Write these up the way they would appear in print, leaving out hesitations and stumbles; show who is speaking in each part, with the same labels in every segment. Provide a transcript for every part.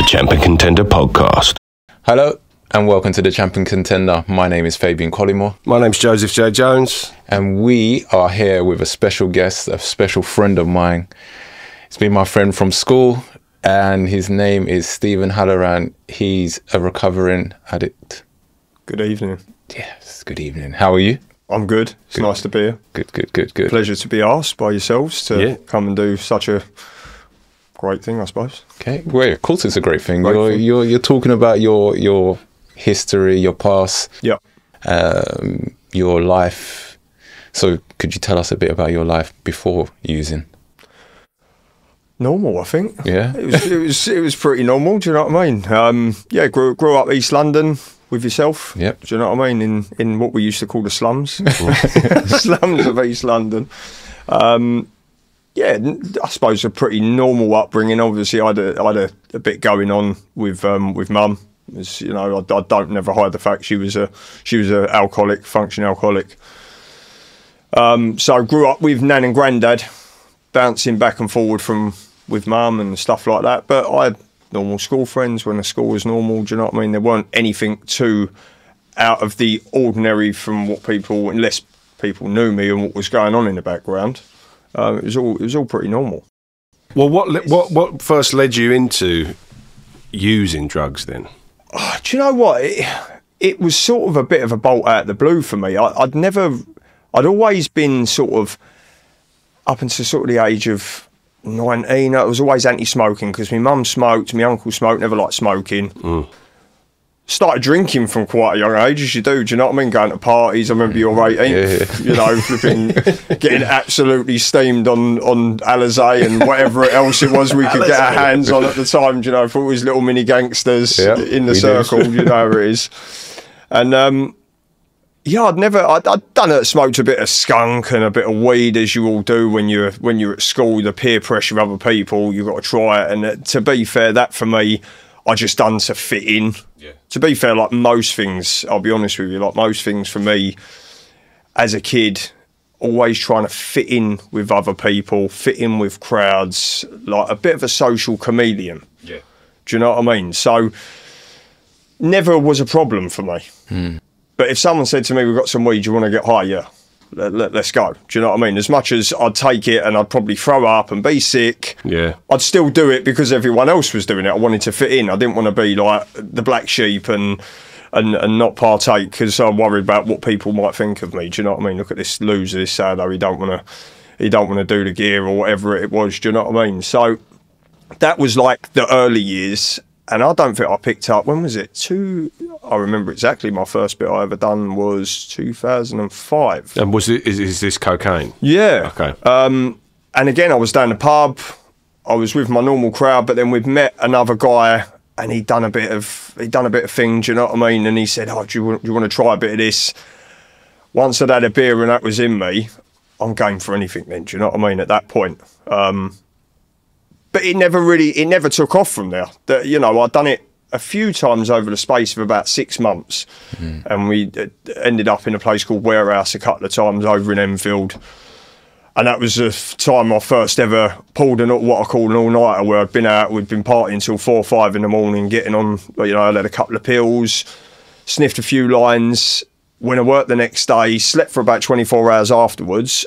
Speaker 1: Champ and Contender Podcast.
Speaker 2: Hello and welcome to the Champ and Contender. My name is Fabian Collymore.
Speaker 3: My name's Joseph J. Jones.
Speaker 2: And we are here with a special guest, a special friend of mine. It's been my friend from school and his name is Steven Halloran. He's a recovering addict.
Speaker 3: Good evening.
Speaker 2: Yes, good evening. How are you?
Speaker 3: I'm good. It's nice to be here.
Speaker 2: Good.
Speaker 3: Pleasure to be asked by yourselves to come and do such a great thing, I suppose.
Speaker 2: Okay, well, of course it's a great thing. You're talking about your history, your past, your life. So could you tell us a bit about your life before using?
Speaker 3: Normal, I think.
Speaker 2: Yeah,
Speaker 3: it was pretty normal. Do you know what I mean? Grew up East London with yourself.
Speaker 2: Yep.
Speaker 3: Do you know what I mean? In what we used to call the slums, slums of East London. I suppose a pretty normal upbringing. Obviously, I had a bit going on with mum. As you know, I don't never hide the fact she was a alcoholic, functioning alcoholic. So I grew up with nan and granddad, bouncing back and forward with mum and stuff like that. But I had normal school friends when the school was normal. Do you know what I mean? There weren't anything too out of the ordinary from what people, unless people knew me and what was going on in the background. It was all pretty normal.
Speaker 1: Well, what first led you into using drugs then?
Speaker 3: Oh, do you know what? It was sort of a bit of a bolt out of the blue for me. I'd always been sort of, up until sort of the age of 19, I was always anti-smoking because my mum smoked, my uncle smoked, never liked smoking. Started drinking from quite a young age, as you do you know what I mean? Going to parties, I remember your 18th, you know, flipping, getting absolutely steamed on Alizé and whatever else it was we could get our hands on at the time, you know, for all these little mini gangsters in the circle, you know where it is. And I'd done it, smoked a bit of skunk and a bit of weed, as you all do when you're at school, the peer pressure of other people, you've got to try it. And to be fair, that for me, I just done to fit in. Yeah. To be fair, like most things, I'll be honest with you, like most things for me, as a kid, always trying to fit in with other people, fit in with crowds, like a bit of a social chameleon. Yeah. Do you know what I mean? So, never was a problem for me. But if someone said to me, we've got some weed, do you want to get high? Yeah. Let's go. Do you know what I mean? As much as I'd take it and I'd probably throw up and be sick, I'd still do it because everyone else was doing it. I wanted to fit in. I didn't want to be like the black sheep and not partake because I'm worried about what people might think of me. Do you know what I mean? Look at this loser, this sado. He don't want to do the gear or whatever it was. Do you know what I mean? So that was like the early years. And I don't think I picked up, when was it? I remember exactly, my first bit I ever done was 2005.
Speaker 1: And is this cocaine?
Speaker 3: Yeah.
Speaker 1: Okay.
Speaker 3: And again, I was down the pub, I was with my normal crowd, but then we'd met another guy and he'd done a bit of thing, do you know what I mean? And he said, oh, do you want to try a bit of this? Once I'd had a beer and that was in me, I'm game for anything then, do you know what I mean, at that point. But it never took off from there. You know, I'd done it a few times over the space of about 6 months. And we ended up in a place called Warehouse a couple of times over in Enfield. And that was the time I first ever pulled what I call an all-nighter, where I'd been out, we'd been partying till 4 or 5 in the morning, getting on, you know, I had a couple of pills, sniffed a few lines, went to work the next day, slept for about 24 hours afterwards.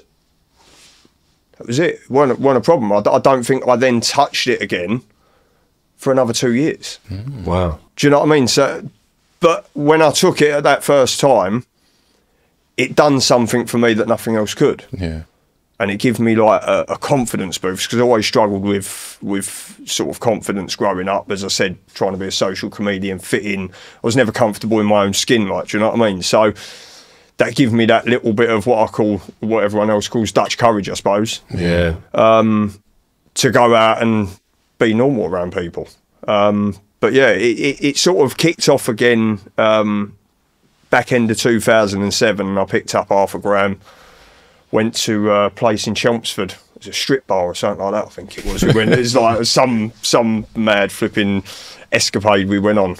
Speaker 3: That was it. Weren't a problem. I don't think I then touched it again for another 2 years.
Speaker 1: Wow.
Speaker 3: Do you know what I mean? So, but when I took it at that first time, it done something for me that nothing else could. Yeah. And it gave me like a confidence boost, because I always struggled with sort of confidence growing up. As I said, trying to be a social comedian, fit in. I was never comfortable in my own skin, like, do you know what I mean? So that gave me that little bit of what everyone else calls Dutch courage, I suppose.
Speaker 1: Yeah.
Speaker 3: To go out and be normal around people. But yeah, it sort of kicked off again back end of 2007, and I picked up half a gram, went to a place in Chelmsford. It was a strip bar or something like that, I think it was. It was like some mad flipping escapade we went on.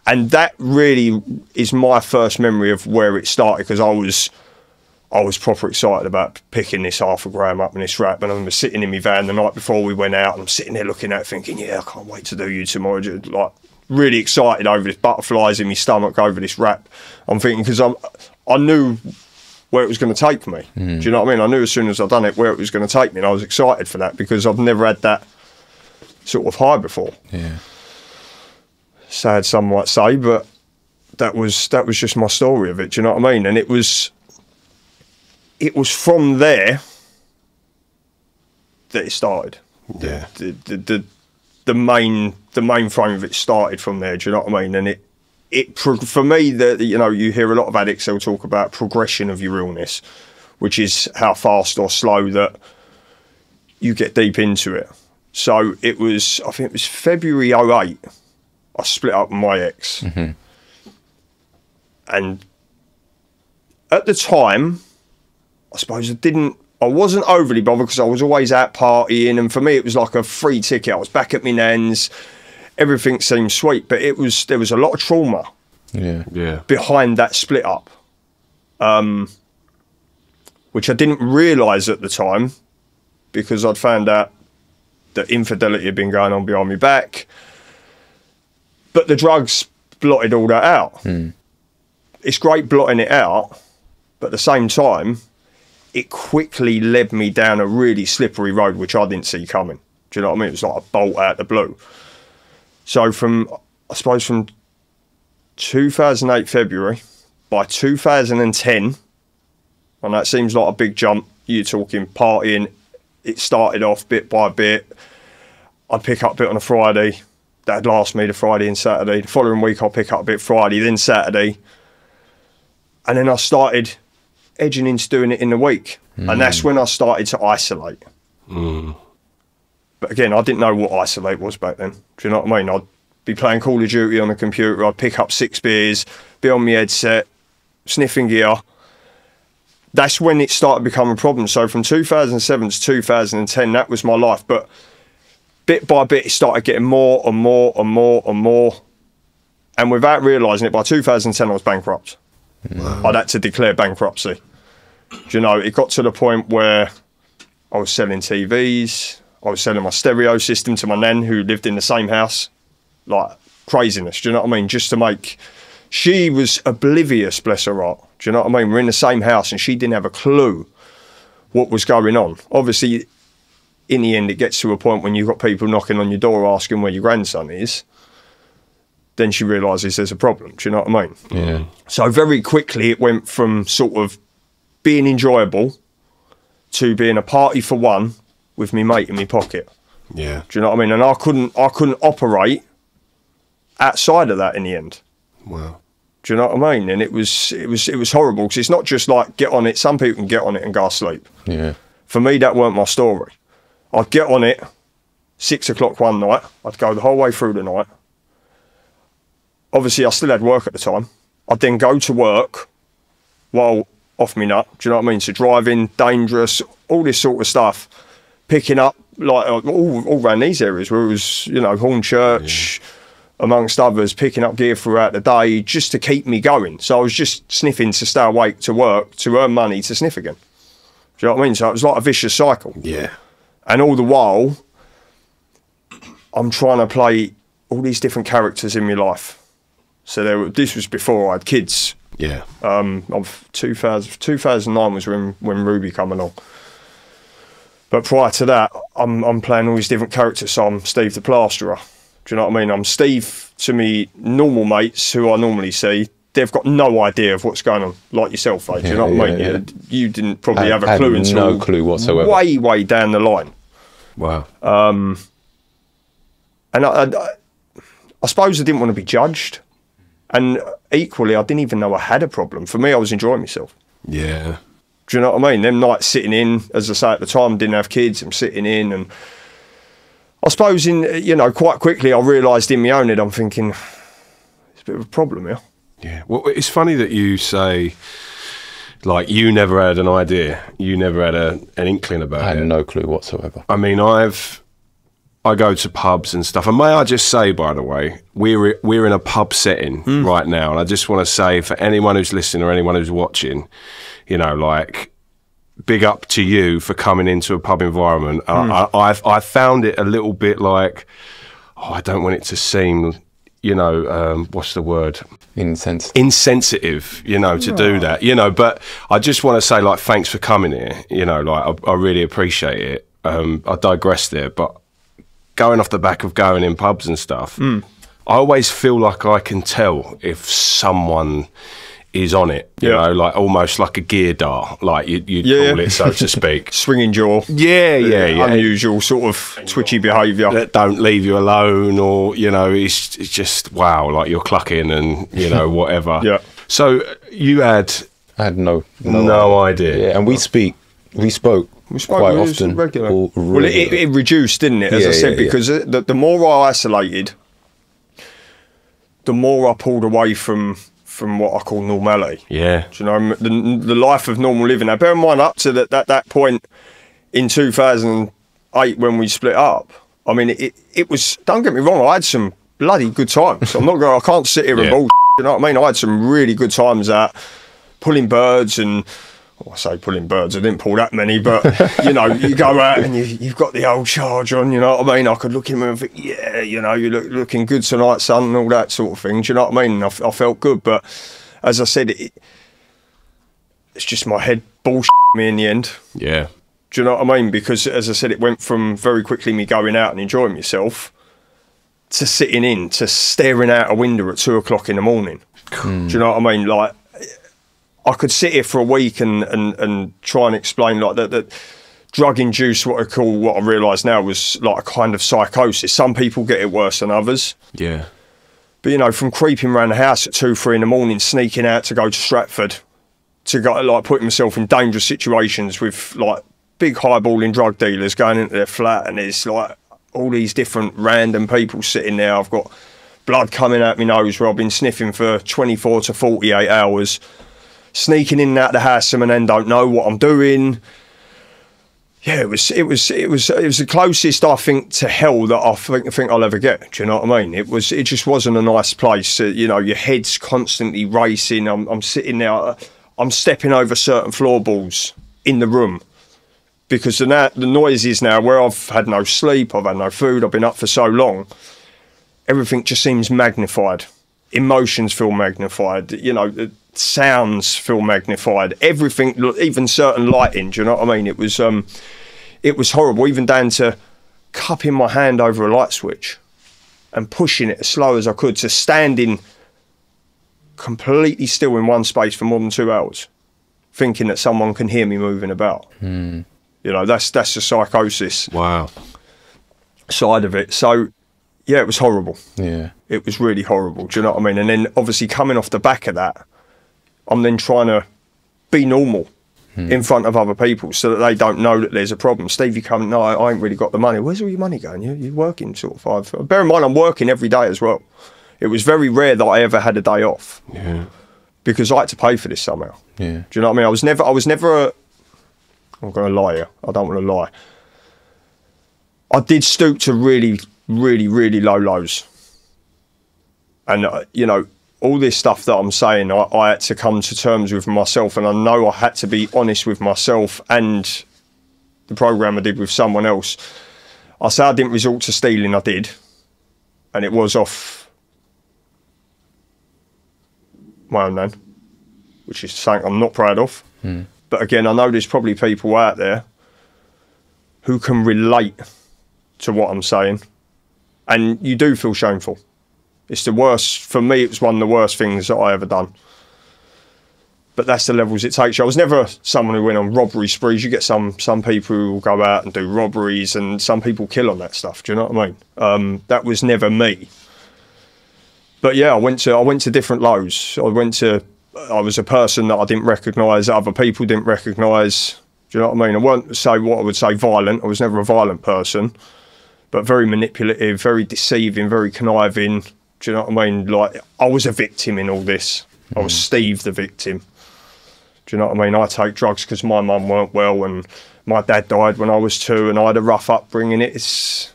Speaker 3: And that really is my first memory of where it started, because I I was proper excited about picking this 0.5 gram up in this wrap, and I remember sitting in my van the night before we went out, and I'm sitting there looking at it thinking, yeah, I can't wait to do you tomorrow. Just, like, really excited over this, butterflies in my stomach over this wrap. I'm thinking, because I knew where it was going to take me. Do you know what I mean? I knew as soon as I'd done it where it was going to take me, and I was excited for that because I've never had that sort of high before.
Speaker 2: Yeah.
Speaker 3: Sad, some might say, but that was just my story of it. Do you know what I mean? And it was from there that it started.
Speaker 1: Yeah.
Speaker 3: The main frame of it started from there. Do you know what I mean? And it for me, you know, you hear a lot of addicts, they'll talk about progression of your illness, which is how fast or slow that you get deep into it. So it was, I think it was February 2008, I split up with my ex. And at the time, I suppose I wasn't overly bothered because I was always out partying, and for me it was like a free ticket. I was back at my nan's, everything seemed sweet, but there was a lot of trauma behind that split up, which I didn't realise at the time, because I'd found out that infidelity had been going on behind my back, but the drugs blotted all that out. It's great blotting it out, but at the same time, it quickly led me down a really slippery road, which I didn't see coming. Do you know what I mean? It was like a bolt out of the blue. So I suppose from 2008 February, by 2010, and that seems like a big jump, you're talking partying, it started off bit by bit. I'd pick up a bit on a Friday, that'd last me the Friday and Saturday. The following week I'll pick up a bit Friday, then Saturday. And then I started edging into doing it in the week. And that's when I started to isolate. But again, I didn't know what isolate was back then. Do you know what I mean? I'd be playing Call of Duty on the computer, I'd pick up 6 beers, be on my headset, sniffing gear. That's when it started to become a problem. So from 2007 to 2010, that was my life. But bit by bit, it started getting more and more and more and more. And without realising it, by 2010, I was bankrupt. I'd had to declare bankruptcy. Do you know, it got to the point where I was selling TVs, I was selling my stereo system to my nan who lived in the same house. Like, craziness, do you know what I mean? Just to make... She was oblivious, bless her heart. Do you know what I mean? We're in the same house and she didn't have a clue what was going on. Obviously, in the end, it gets to a point when you've got people knocking on your door asking where your grandson is. Then she realises there's a problem. Do you know what I mean?
Speaker 2: Yeah.
Speaker 3: So very quickly it went from sort of being enjoyable to being a party for one with me mate in my pocket.
Speaker 1: Yeah.
Speaker 3: Do you know what I mean? And I couldn't operate outside of that in the end.
Speaker 1: Wow.
Speaker 3: Do you know what I mean? And it was horrible, because it's not just like get on it. Some people can get on it and go to sleep.
Speaker 2: Yeah.
Speaker 3: For me, that weren't my story. I'd get on it 6 o'clock one night. I'd go the whole way through the night. Obviously, I still had work at the time. I'd then go to work while off me nut. Do you know what I mean? So driving, dangerous, all this sort of stuff. Picking up, like, all around these areas where it was, you know, Hornchurch, amongst others, picking up gear throughout the day just to keep me going. So I was just sniffing to stay awake, to work, to earn money, to sniff again. Do you know what I mean? So it was like a vicious cycle.
Speaker 1: Yeah.
Speaker 3: And all the while, I'm trying to play all these different characters in my life. So this was before I had kids.
Speaker 1: Yeah.
Speaker 3: Of 2009 was when Ruby came along. But prior to that, I'm playing all these different characters. So I'm Steve the Plasterer. Do you know what I mean? I'm Steve to me normal mates who I normally see. They've got no idea of what's going on, like yourself, Faye. Do you know what I mean?
Speaker 2: Yeah.
Speaker 3: You didn't probably have a clue until
Speaker 2: no clue whatsoever.
Speaker 3: Way down the line.
Speaker 1: Wow.
Speaker 3: And I suppose I didn't want to be judged. And equally, I didn't even know I had a problem. For me, I was enjoying myself.
Speaker 1: Yeah.
Speaker 3: Do you know what I mean? Them nights sitting in, as I say at the time, didn't have kids, I'm sitting in, and I suppose quite quickly I realised in my own head, I'm thinking, it's a bit of a problem here.
Speaker 1: Yeah. Well, it's funny that you say, like, you never had an idea. You never had an inkling about it.
Speaker 2: I had no clue whatsoever.
Speaker 1: I mean, I go to pubs and stuff, and may I just say, by the way, we're in a pub setting right now, and I just want to say, for anyone who's listening or anyone who's watching, you know, like, big up to you for coming into a pub environment. I found it a little bit like, I don't want it to seem, you know, what's the word? Insensitive, you know, to do that, you know. But I just want to say, like, thanks for coming here, you know, like, I really appreciate it. I digress there, but going off the back of going in pubs and stuff, I always feel like I can tell if someone is on it, you know, like almost like a gear dart, like you'd call it, so to speak.
Speaker 3: Swinging jaw.
Speaker 1: Yeah.
Speaker 3: Unusual sort of twitchy behaviour.
Speaker 1: That don't leave you alone, or, you know, it's just, wow, like you're clucking and, you know, whatever.
Speaker 3: Yeah.
Speaker 1: So I had no idea.
Speaker 2: Yeah, and we spoke quite often.
Speaker 3: Regular. Well, it reduced, didn't it, as I said, because the more I isolated, the more I pulled away from what I call normality.
Speaker 1: Yeah.
Speaker 3: Do you know, the life of normal living. Now, bear in mind, up to that point in 2008 when we split up, I mean, it was, don't get me wrong, I had some bloody good times. I can't sit here and bullshit, you know what I mean? I had some really good times at pulling birds and, I say pulling birds, I didn't pull that many, but, you know, you go out and you've got the old charge on, you know what I mean? I could look at him and think, yeah, you know, you're looking good tonight, son, and all that sort of thing. Do you know what I mean? I felt good, but as I said, it's just my head bullshit me in the end.
Speaker 1: Yeah.
Speaker 3: Do you know what I mean? Because, as I said, it went from very quickly me going out and enjoying myself to sitting in, to staring out a window at 2 o'clock in the morning. Do you know what I mean? Like, I could sit here for a week and try and explain, like, that drug-induced, what I realise now was like a kind of psychosis. Some people get it worse than others.
Speaker 1: Yeah.
Speaker 3: But, you know, from creeping around the house at 2, 3 in the morning, sneaking out to go to Stratford, to go, like, putting myself in dangerous situations with, like, big highballing drug dealers going into their flat, and there's, like, all these different random people sitting there. I've got blood coming out my nose where I've been sniffing for 24 to 48 hours. Sneaking in and out the house and then don't know what I'm doing. Yeah, it was the closest, I think, to hell that I think I'll ever get. Do you know what I mean? It just wasn't a nice place. You know, your head's constantly racing. I'm sitting there, I'm stepping over certain floorboards in the room because the noises now, where I've had no sleep, I've had no food, I've been up for so long, everything just seems magnified. Emotions feel magnified. You know, sounds feel magnified, everything, even certain lighting. Do you know what I mean? It was horrible, even down to cupping my hand over a light switch and pushing it as slow as I could, to standing completely still in one space for more than 2 hours, thinking that someone can hear me moving about. You know, that's the psychosis side of it. So yeah, it was horrible. Yeah, it was really horrible. Do you know what I mean? And then obviously coming off the back of that, I'm then trying to be normal in front of other people so that they don't know that there's a problem. Steve, you come, no, I ain't really got the money. Where's all your money going? You're working sort of 5. Bear in mind, I'm working every day as well. It was very rare that I ever had a day off. Yeah. Because I had to pay for this somehow. Yeah. Do you know what I mean? I was never I'm going to lie here. I don't want to lie. I did stoop to really, really, really low lows. And, you know, all this stuff that I'm saying, I had to come to terms with myself, and I know I had to be honest with myself and the program I did with someone else. I say I didn't resort to stealing, I did. And it was off my own name, which is something I'm not proud of. But again, I know there's probably people out there who can relate to what I'm saying. And you do feel shameful. It's the worst, for me, it was one of the worst things that I ever done. But that's the levels it takes you. I was never someone who went on robbery sprees. You get some people who will go out and do robberies, and some people kill on that stuff. Do you know what I mean? That was never me. But yeah, I went to different lows. I was a person that I didn't recognise, other people didn't recognise. Do you know what I mean? I won't say what I would say violent. I was never a violent person, but very manipulative, very deceiving, very conniving. Do you know what I mean? Like, I was a victim in all this. I was Steve the victim. Do you know what I mean? I take drugs because my mum weren't well and my dad died when I was 2 and I had a rough upbringing. It's,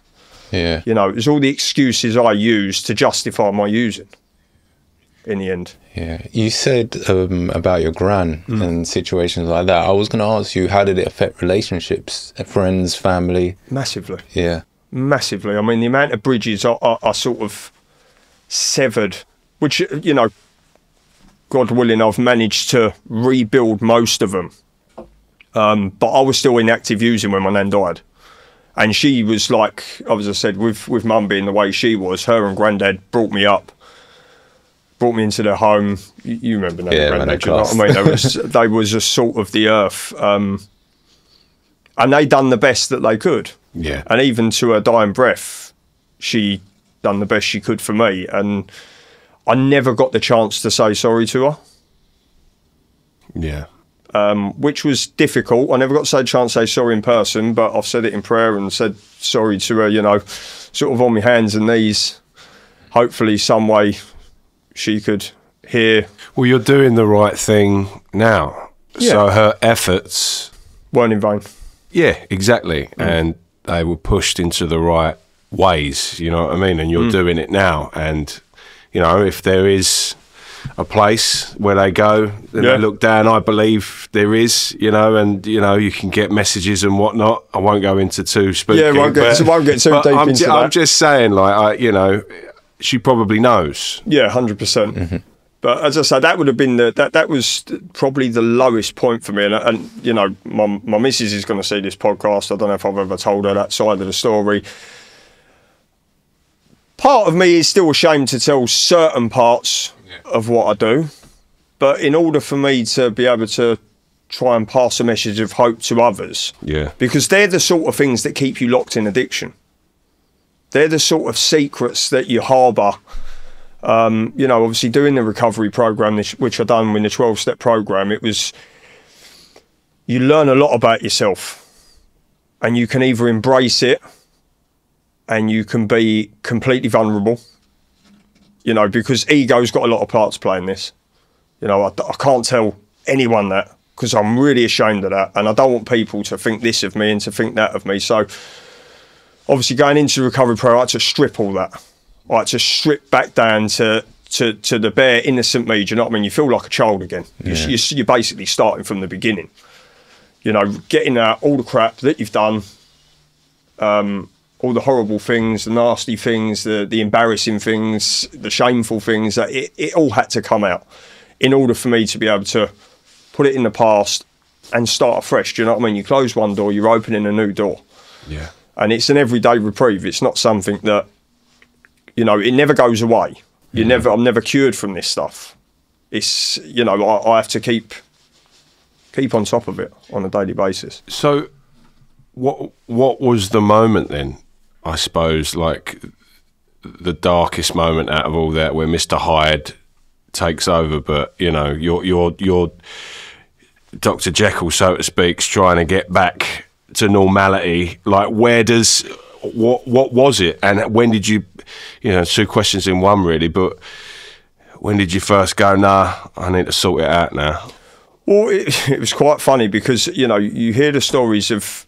Speaker 3: you know, it's all the excuses I used to justify my using. in the end.
Speaker 2: Yeah, you said about your gran and situations like that. I was going to ask you, how did it affect relationships, friends, family?
Speaker 3: Massively.
Speaker 2: Yeah.
Speaker 3: Massively. I mean, the amount of bridges I sort of severed, which, you know, God willing, I've managed to rebuild most of them. But I was still in active using when my nan died. And she was like, as I said, with mum being the way she was, her and granddad brought me up, brought me into their home. You remember that, granddad, you know what I mean? They was a salt of the earth. And they done the best that they could.
Speaker 1: Yeah.
Speaker 3: And even to her dying breath, she done the best she could for me. And I never got the chance to say sorry to her.
Speaker 1: Yeah.
Speaker 3: Which was difficult. I never got a chance to say sorry in person, but I've said it in prayer and said sorry to her, you know, sort of on my hands and knees. Hopefully some way she could hear.
Speaker 1: Well, you're doing the right thing now.
Speaker 3: Yeah.
Speaker 1: So her efforts
Speaker 3: weren't in vain.
Speaker 1: Yeah, exactly. And they were pushed into the right ways, you know what I mean? And you're doing it now. And, you know, if there is a place where they go and they look down, I believe there is, you know, and, you know, you can get messages and whatnot. I won't go into too spooky.
Speaker 3: Yeah, won't get too deep into that.
Speaker 1: I'm just saying, like, you know, she probably knows.
Speaker 3: Yeah, 100%. But as I said, that would have been that was probably the lowest point for me. And you know, my missus is going to see this podcast. I don't know if I've ever told her that side of the story. Part of me is still ashamed to tell certain parts of what I do. But in order for me to be able to try and pass a message of hope to others, because they're the sort of things that keep you locked in addiction. They're the sort of secrets that you harbour. You know, obviously doing the recovery program, which I done in the 12-step program, it was, you learn a lot about yourself, and you can either embrace it and you can be completely vulnerable, you know, because ego's got a lot of part to play in this. You know, I can't tell anyone that because I'm really ashamed of that, and I don't want people to think this of me and to think that of me. So obviously going into the recovery program, I had to strip all that. Like to strip back down to the bare innocent me. Do you know what I mean? You feel like a child again. Yeah. You're basically starting from the beginning. You know, getting out all the crap that you've done, all the horrible things, the nasty things, the embarrassing things, the shameful things. That it all had to come out in order for me to be able to put it in the past and start afresh. Do you know what I mean? You close one door, you're opening a new door.
Speaker 1: Yeah. And
Speaker 3: it's an everyday reprieve. It's not something that, you know, it never goes away. I'm never cured from this stuff. It's, you know, I have to keep on top of it on a daily basis.
Speaker 1: So what was the moment then, I suppose, like the darkest moment out of all that, where Mr. Hyde takes over, but, you know, you're Dr. Jekyll, so to speak, trying to get back to normality? Like, where does... What was it, and when did you know, two questions in one really, but when did you first go, nah, I need to sort it out now?
Speaker 3: Well, it was quite funny because, you know, you hear the stories of,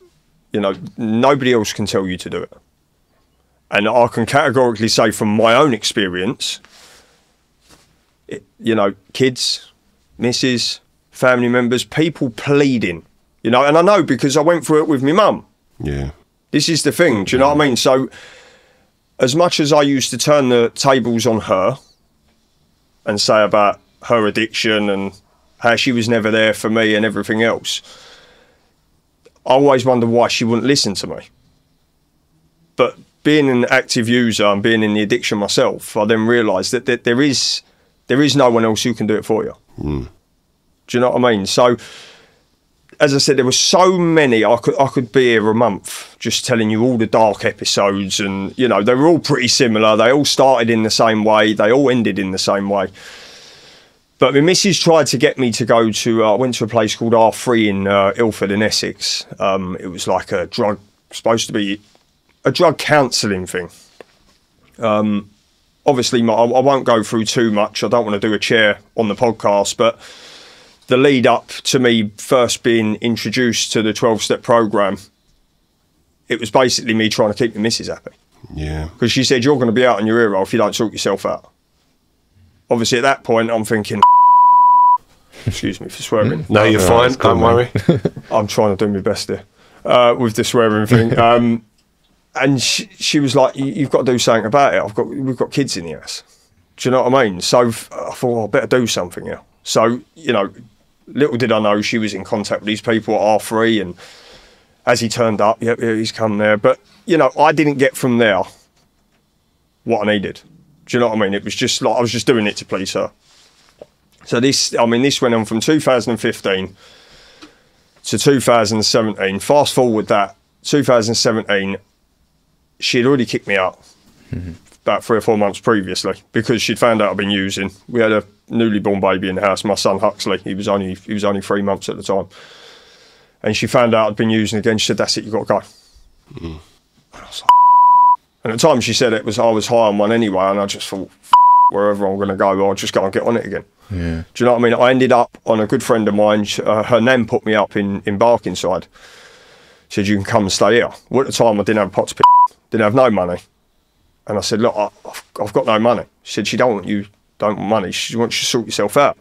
Speaker 3: you know, nobody else can tell you to do it. And I can categorically say from my own experience, you know, kids, missus, family members, people pleading, you know, and I know because I went through it with my mum.
Speaker 1: Yeah.
Speaker 3: This is the thing, do you know what I mean? So as much as I used to turn the tables on her and say about her addiction and how she was never there for me and everything else, I always wondered why she wouldn't listen to me. But being an active user and being in the addiction myself, I then realised that there is no one else who can do it for you. Do you know what I mean? So, as I said, there were so many. I could be here a month just telling you all the dark episodes, and you know they were all pretty similar. They all started in the same way. They all ended in the same way. But my missus tried to get me to go to. I went to a place called R3 in Ilford in Essex. It was like supposed to be a drug counselling thing. Obviously, I won't go through too much. I don't want to do a chair on the podcast, but the lead up to me first being introduced to the 12-step program, it was basically me trying to keep the missus happy.
Speaker 1: Yeah.
Speaker 3: Because she said, you're going to be out on your ear roll if you don't sort yourself out. obviously at that point I'm thinking, excuse me for swearing.
Speaker 1: No, you're fine. Don't worry.
Speaker 3: I'm trying to do my best here with the swearing thing. And she was like, "You've got to do something about it. We've got kids in the house." Do you know what I mean? So I thought, I better do something here. So, you know, little did I know she was in contact with these people at R3, and as he turned up, yeah, he's come there. But, you know, I didn't get from there what I needed. Do you know what I mean? It was just like I was just doing it to please her. So this went on from 2015 to 2017. Fast forward that, 2017, she had already kicked me out about 3 or 4 months previously because she'd found out I'd been using. We had a newly born baby in the house, my son Huxley. He was only 3 months at the time. And she found out I'd been using again. She said, "That's it, you've got to go." And I was like, and at the time she said I was high on one anyway, and I just thought, wherever I'm going to go, I'll just go and get on it again. Yeah. Do you know what I mean? I ended up on a good friend of mine. Her nan put me up in Barkingside. Said, "You can come and stay here." Well, at the time I didn't have a pot to pick, didn't have no money. And I said, "Look, I've got no money." She said, "She don't want money. She wants you to sort yourself out."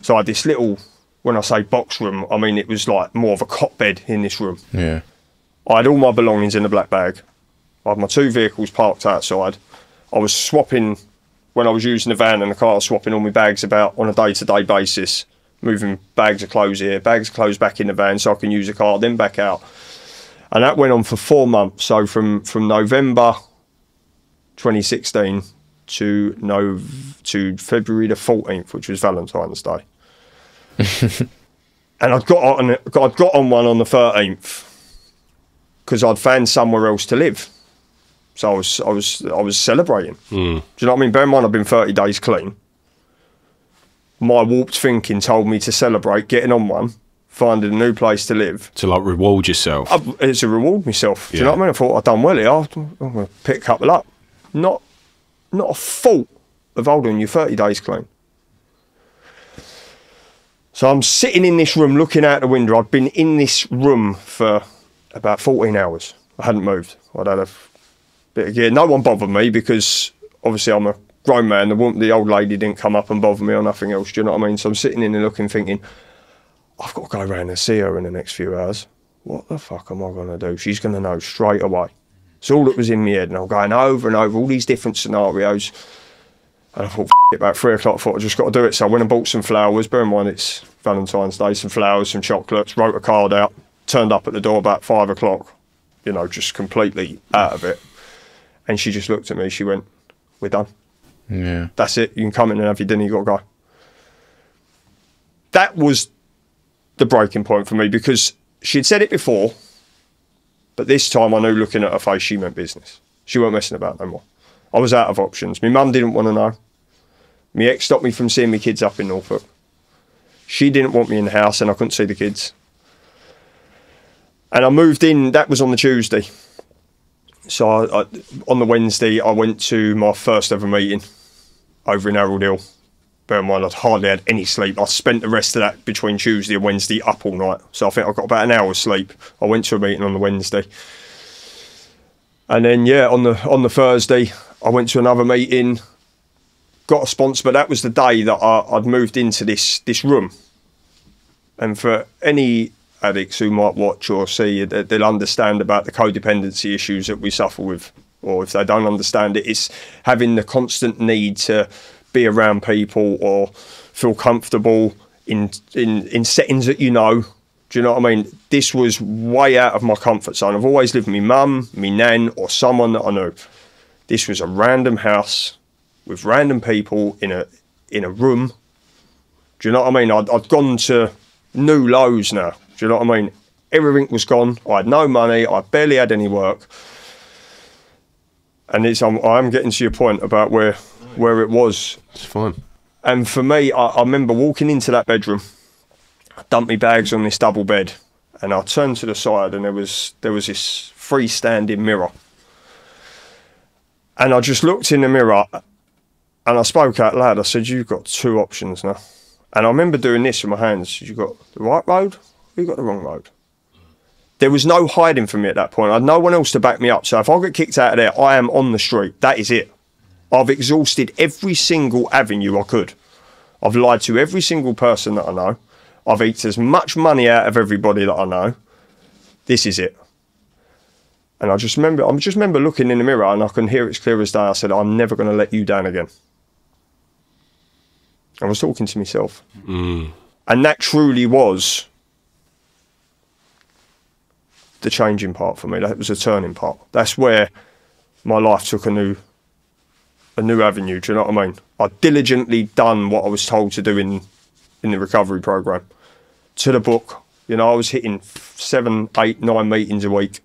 Speaker 3: So I had this little, when I say box room, I mean, it was like more of a cot bed in this room. Yeah. I had all my belongings in a black bag. I had my 2 vehicles parked outside. I was swapping, when I was using the van and the car, swapping all my bags about on a day-to-day basis, moving bags of clothes here, bags of clothes back in the van so I can use the car, then back out. And that went on for 4 months. So from November 2016 to February the 14th, which was Valentine's Day. And I'd got on one on the 13th because I'd found somewhere else to live. So I was celebrating. Do you know what I mean? Bear in mind, I've been 30 days clean. My warped thinking told me to celebrate getting on one, finding a new place to live.
Speaker 1: To like reward yourself.
Speaker 3: It's to reward myself. Do you know what I mean? I thought I'd done well here. I'm going to pick a couple up. Not a fault of holding you 30 days clean. So I'm sitting in this room looking out the window. I'd been in this room for about 14 hours. I hadn't moved. I'd had a bit of gear. No one bothered me because obviously I'm a grown man. The old lady didn't come up and bother me or nothing else. Do you know what I mean? So I'm sitting in there looking, thinking, I've got to go around and see her in the next few hours. What the fuck am I going to do? She's going to know straight away. It's all that was in my head. And I'm going over and over all these different scenarios. And I thought, about 3 o'clock, I thought I just got to do it. So I went and bought some flowers. Bear in mind, it's Valentine's Day. Some flowers, some chocolates, wrote a card out, turned up at the door about 5 o'clock, you know, just completely out of it. And she just looked at me. She went, "We're done. Yeah. That's it. You can come in and have your dinner. You got to go." That was the breaking point for me because she'd said it before, but this time I knew looking at her face, she meant business. She weren't messing about no more. I was out of options. My mum didn't want to know. My ex stopped me from seeing my kids up in Norfolk. She didn't want me in the house and I couldn't see the kids. And I moved in, that was on the Tuesday. So on the Wednesday, I went to my first ever meeting over in Harold Hill. Bear in mind, I'd hardly had any sleep. I spent the rest of that between Tuesday and Wednesday up all night. So I think I got about an hour's sleep. I went to a meeting on the Wednesday. And then, yeah, on the Thursday, I went to another meeting, got a sponsor, but that was the day that I'd moved into this room. And for any addicts who might watch or see, they'll understand about the codependency issues that we suffer with. Or if they don't understand it, it's having the constant need to be around people or feel comfortable in settings that you know. Do you know what I mean? This was way out of my comfort zone. I've always lived with my mum, my nan, or someone that I knew. This was a random house with random people in a room. Do you know what I mean? I'd gone to new lows now. Do you know what I mean? Everything was gone. I had no money. I barely had any work. And I'm getting to your point about where it was.
Speaker 1: It's fine.
Speaker 3: And for me, I remember walking into that bedroom, I dumped my bags on this double bed, and I turned to the side, and there was this freestanding mirror. And I just looked in the mirror, and I spoke out loud. I said, "You've got 2 options now." And I remember doing this with my hands. "You've got the right road, or you've got the wrong road." There was no hiding from me at that point. I had no one else to back me up. So if I get kicked out of there, I am on the street. That is it. I've exhausted every single avenue I could. I've lied to every single person that I know. I've eaten as much money out of everybody that I know. This is it. And I just remember looking in the mirror, and I can hear it as clear as day. I said, I'm never going to let you down again. I was talking to myself. And that truly was the changing part for me. That was a turning part. That's where my life took a new avenue. Do you know what I mean? I diligently done what I was told to do in the recovery program, to the book. You know, I was hitting 7, 8, 9 meetings a week.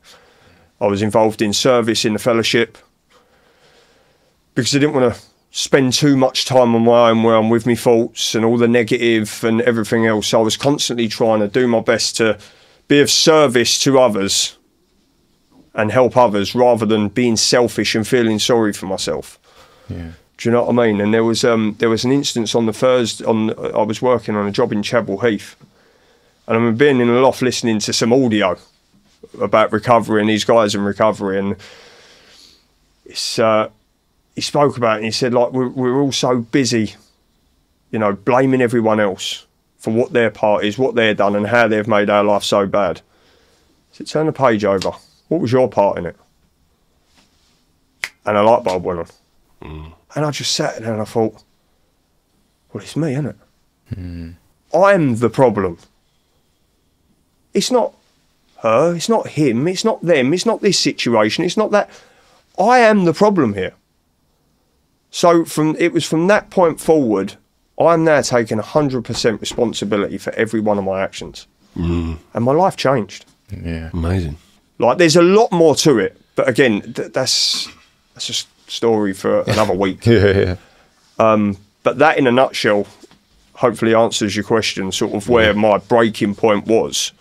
Speaker 3: I was involved in service in the fellowship because I didn't want to spend too much time on my own where I'm with my faults and all the negative and everything else. I was constantly trying to do my best to be of service to others and help others rather than being selfish and feeling sorry for myself.
Speaker 2: Yeah.
Speaker 3: Do you know what I mean? And there was an instance on the Thursday, I was working on a job in Chapel Heath, and I remember being in the loft listening to some audio about recovery and these guys in recovery, and it's he spoke about it and he said, like, we're all so busy, you know, blaming everyone else for what their part is, what they've done and how they've made our life so bad. He said, turn the page over. What was your part in it? And a light bulb went on. And I just sat there and I thought, well, it's me, isn't it? I'm the problem. It's not her, it's not him, it's not them, it's not this situation, it's not that. I am the problem here. So it was from that point forward, I'm now taking 100% responsibility for every one of my actions. And my life changed.
Speaker 2: Yeah.
Speaker 1: Amazing.
Speaker 3: Like, there's a lot more to it. But again, that's a story for another week.
Speaker 2: Yeah.
Speaker 3: But that in a nutshell hopefully answers your question, sort of where my breaking point was.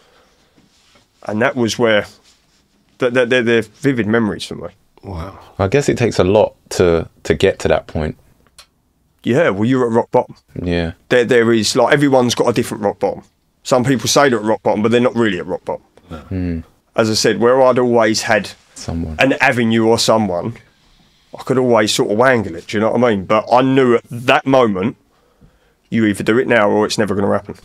Speaker 3: And that was where they're vivid memories for me.
Speaker 1: Wow.
Speaker 2: I guess it takes a lot to get to that point.
Speaker 3: Yeah, well, you're at rock bottom.
Speaker 2: Yeah.
Speaker 3: There is, like, everyone's got a different rock bottom. Some people say they're at rock bottom, but they're not really at rock bottom. No. As I said, where I'd always had an avenue or someone, I could always sort of wangle it, do you know what I mean? But I knew at that moment, you either do it now or it's never going to happen.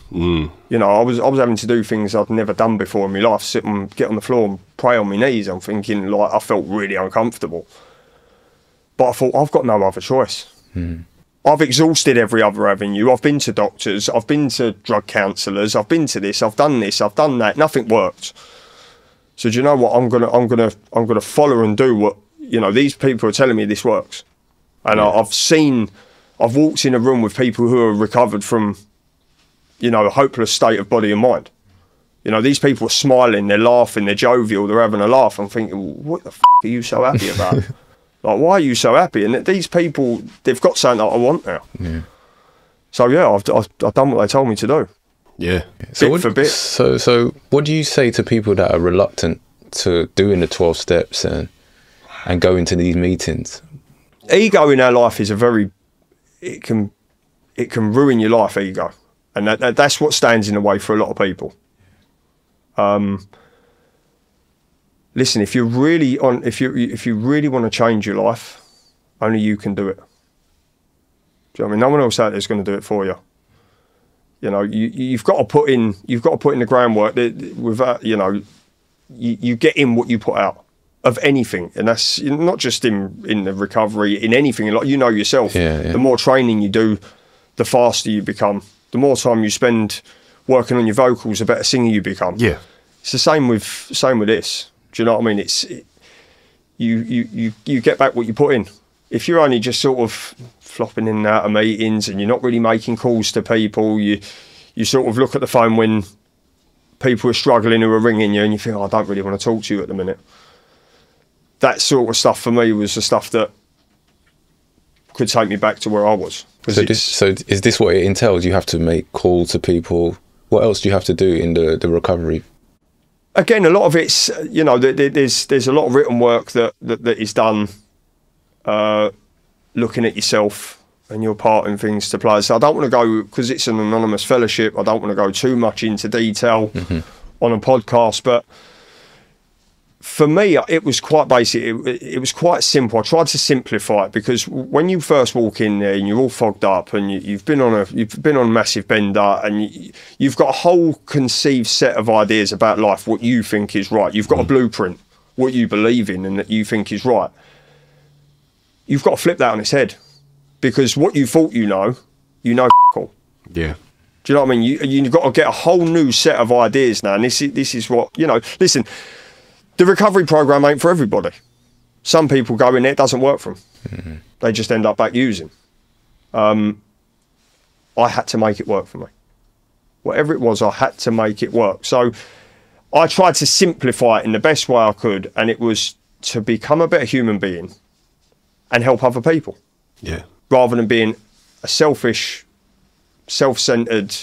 Speaker 3: You know, I was having to do things I'd never done before in my life, sit and get on the floor and pray on my knees. I'm thinking, like, I felt really uncomfortable. But I thought, I've got no other choice. I've exhausted every other avenue. I've been to doctors, I've been to drug counsellors, I've been to this, I've done that. Nothing worked. So do you know what? I'm gonna follow and do what, you know, these people are telling me this works. And I've walked in a room with people who are recovered from, you know, a hopeless state of body and mind. You know, these people are smiling, they're laughing, they're jovial, they're having a laugh. I'm thinking, what the f*** are you so happy about? Like, why are you so happy? And these people, they've got something that I want now. Yeah. So yeah, I've done what they told me to do.
Speaker 1: Yeah.
Speaker 3: Bit for bit.
Speaker 2: So what do you say to people that are reluctant to doing the 12 steps and going to these meetings?
Speaker 3: Ego in our life is it can ruin your life, ego. And that's what stands in the way for a lot of people. Listen, if you really want to change your life, only you can do it. Do you know what I mean? No one else out there is going to do it for you. You know, you've got to put in the groundwork. Without, you know, you get in what you put out of anything, and that's not just in the recovery, in anything. Like, you know yourself, the more training you do, the faster you become. The more time you spend working on your vocals, the better singer you become. Yeah, it's the same with this. Do you know what I mean? You get back what you put in. If you're only just sort of flopping in and out of meetings and you're not really making calls to people, you sort of look at the phone when people are struggling who are ringing you and you think, oh, I don't really want to talk to you at the minute. That sort of stuff for me was the stuff that could take me back to where I was.
Speaker 2: So is this what it entails? You have to make calls to people. What else do you have to do in the recovery?
Speaker 3: Again, a lot of it's, you know, there's a lot of written work that is done looking at yourself and your part in things to play. So I don't want to go, because it's an anonymous fellowship, I don't want to go too much into detail on a podcast, but for me, it was quite basic. It was quite simple. I tried to simplify it because when you first walk in there and you're all fogged up and you've been on a massive bender and you've got a whole conceived set of ideas about life, what you think is right. You've got a blueprint, what you believe in and that you think is right. You've got to flip that on its head because what you thought you know all.
Speaker 1: Yeah.
Speaker 3: Do you know what I mean? You've got to get a whole new set of ideas now. And this is what, listen, the recovery program ain't for everybody. Some people go in there, it doesn't work for them. Mm-hmm. They just end up back using. I had to make it work for me. Whatever it was, I had to make it work. So I tried to simplify it in the best way I could. And it was to become a better human being and help other people.
Speaker 1: Yeah.
Speaker 3: Rather than being a selfish, self-centered,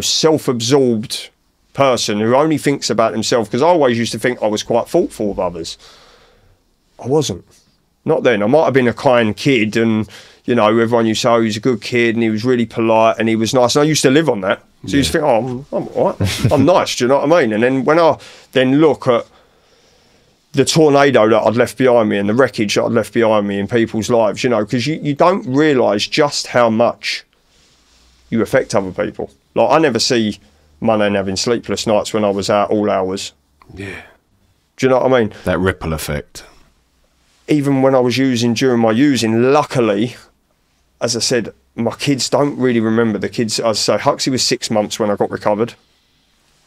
Speaker 3: self-absorbed person who only thinks about himself. Because I always used to think I was quite thoughtful of others. I wasn't. Not then. I might have been a kind kid and, everyone used to say, oh, he was a good kid and he was really polite and he was nice. And I used to live on that. So you used to think, oh, I'm all right. I'm nice, do you know what I mean? And then when I then look at the tornado that I'd left behind me and the wreckage that I'd left behind me in people's lives, because you don't realise just how much you affect other people. Like, I never see my nan having sleepless nights when I was out all hours.
Speaker 1: Yeah.
Speaker 3: Do you know what I mean?
Speaker 1: That ripple effect.
Speaker 3: Even when I was during my using, luckily, as I said, my kids don't really remember. The kids, as I say, Huxley was 6 months when I got recovered,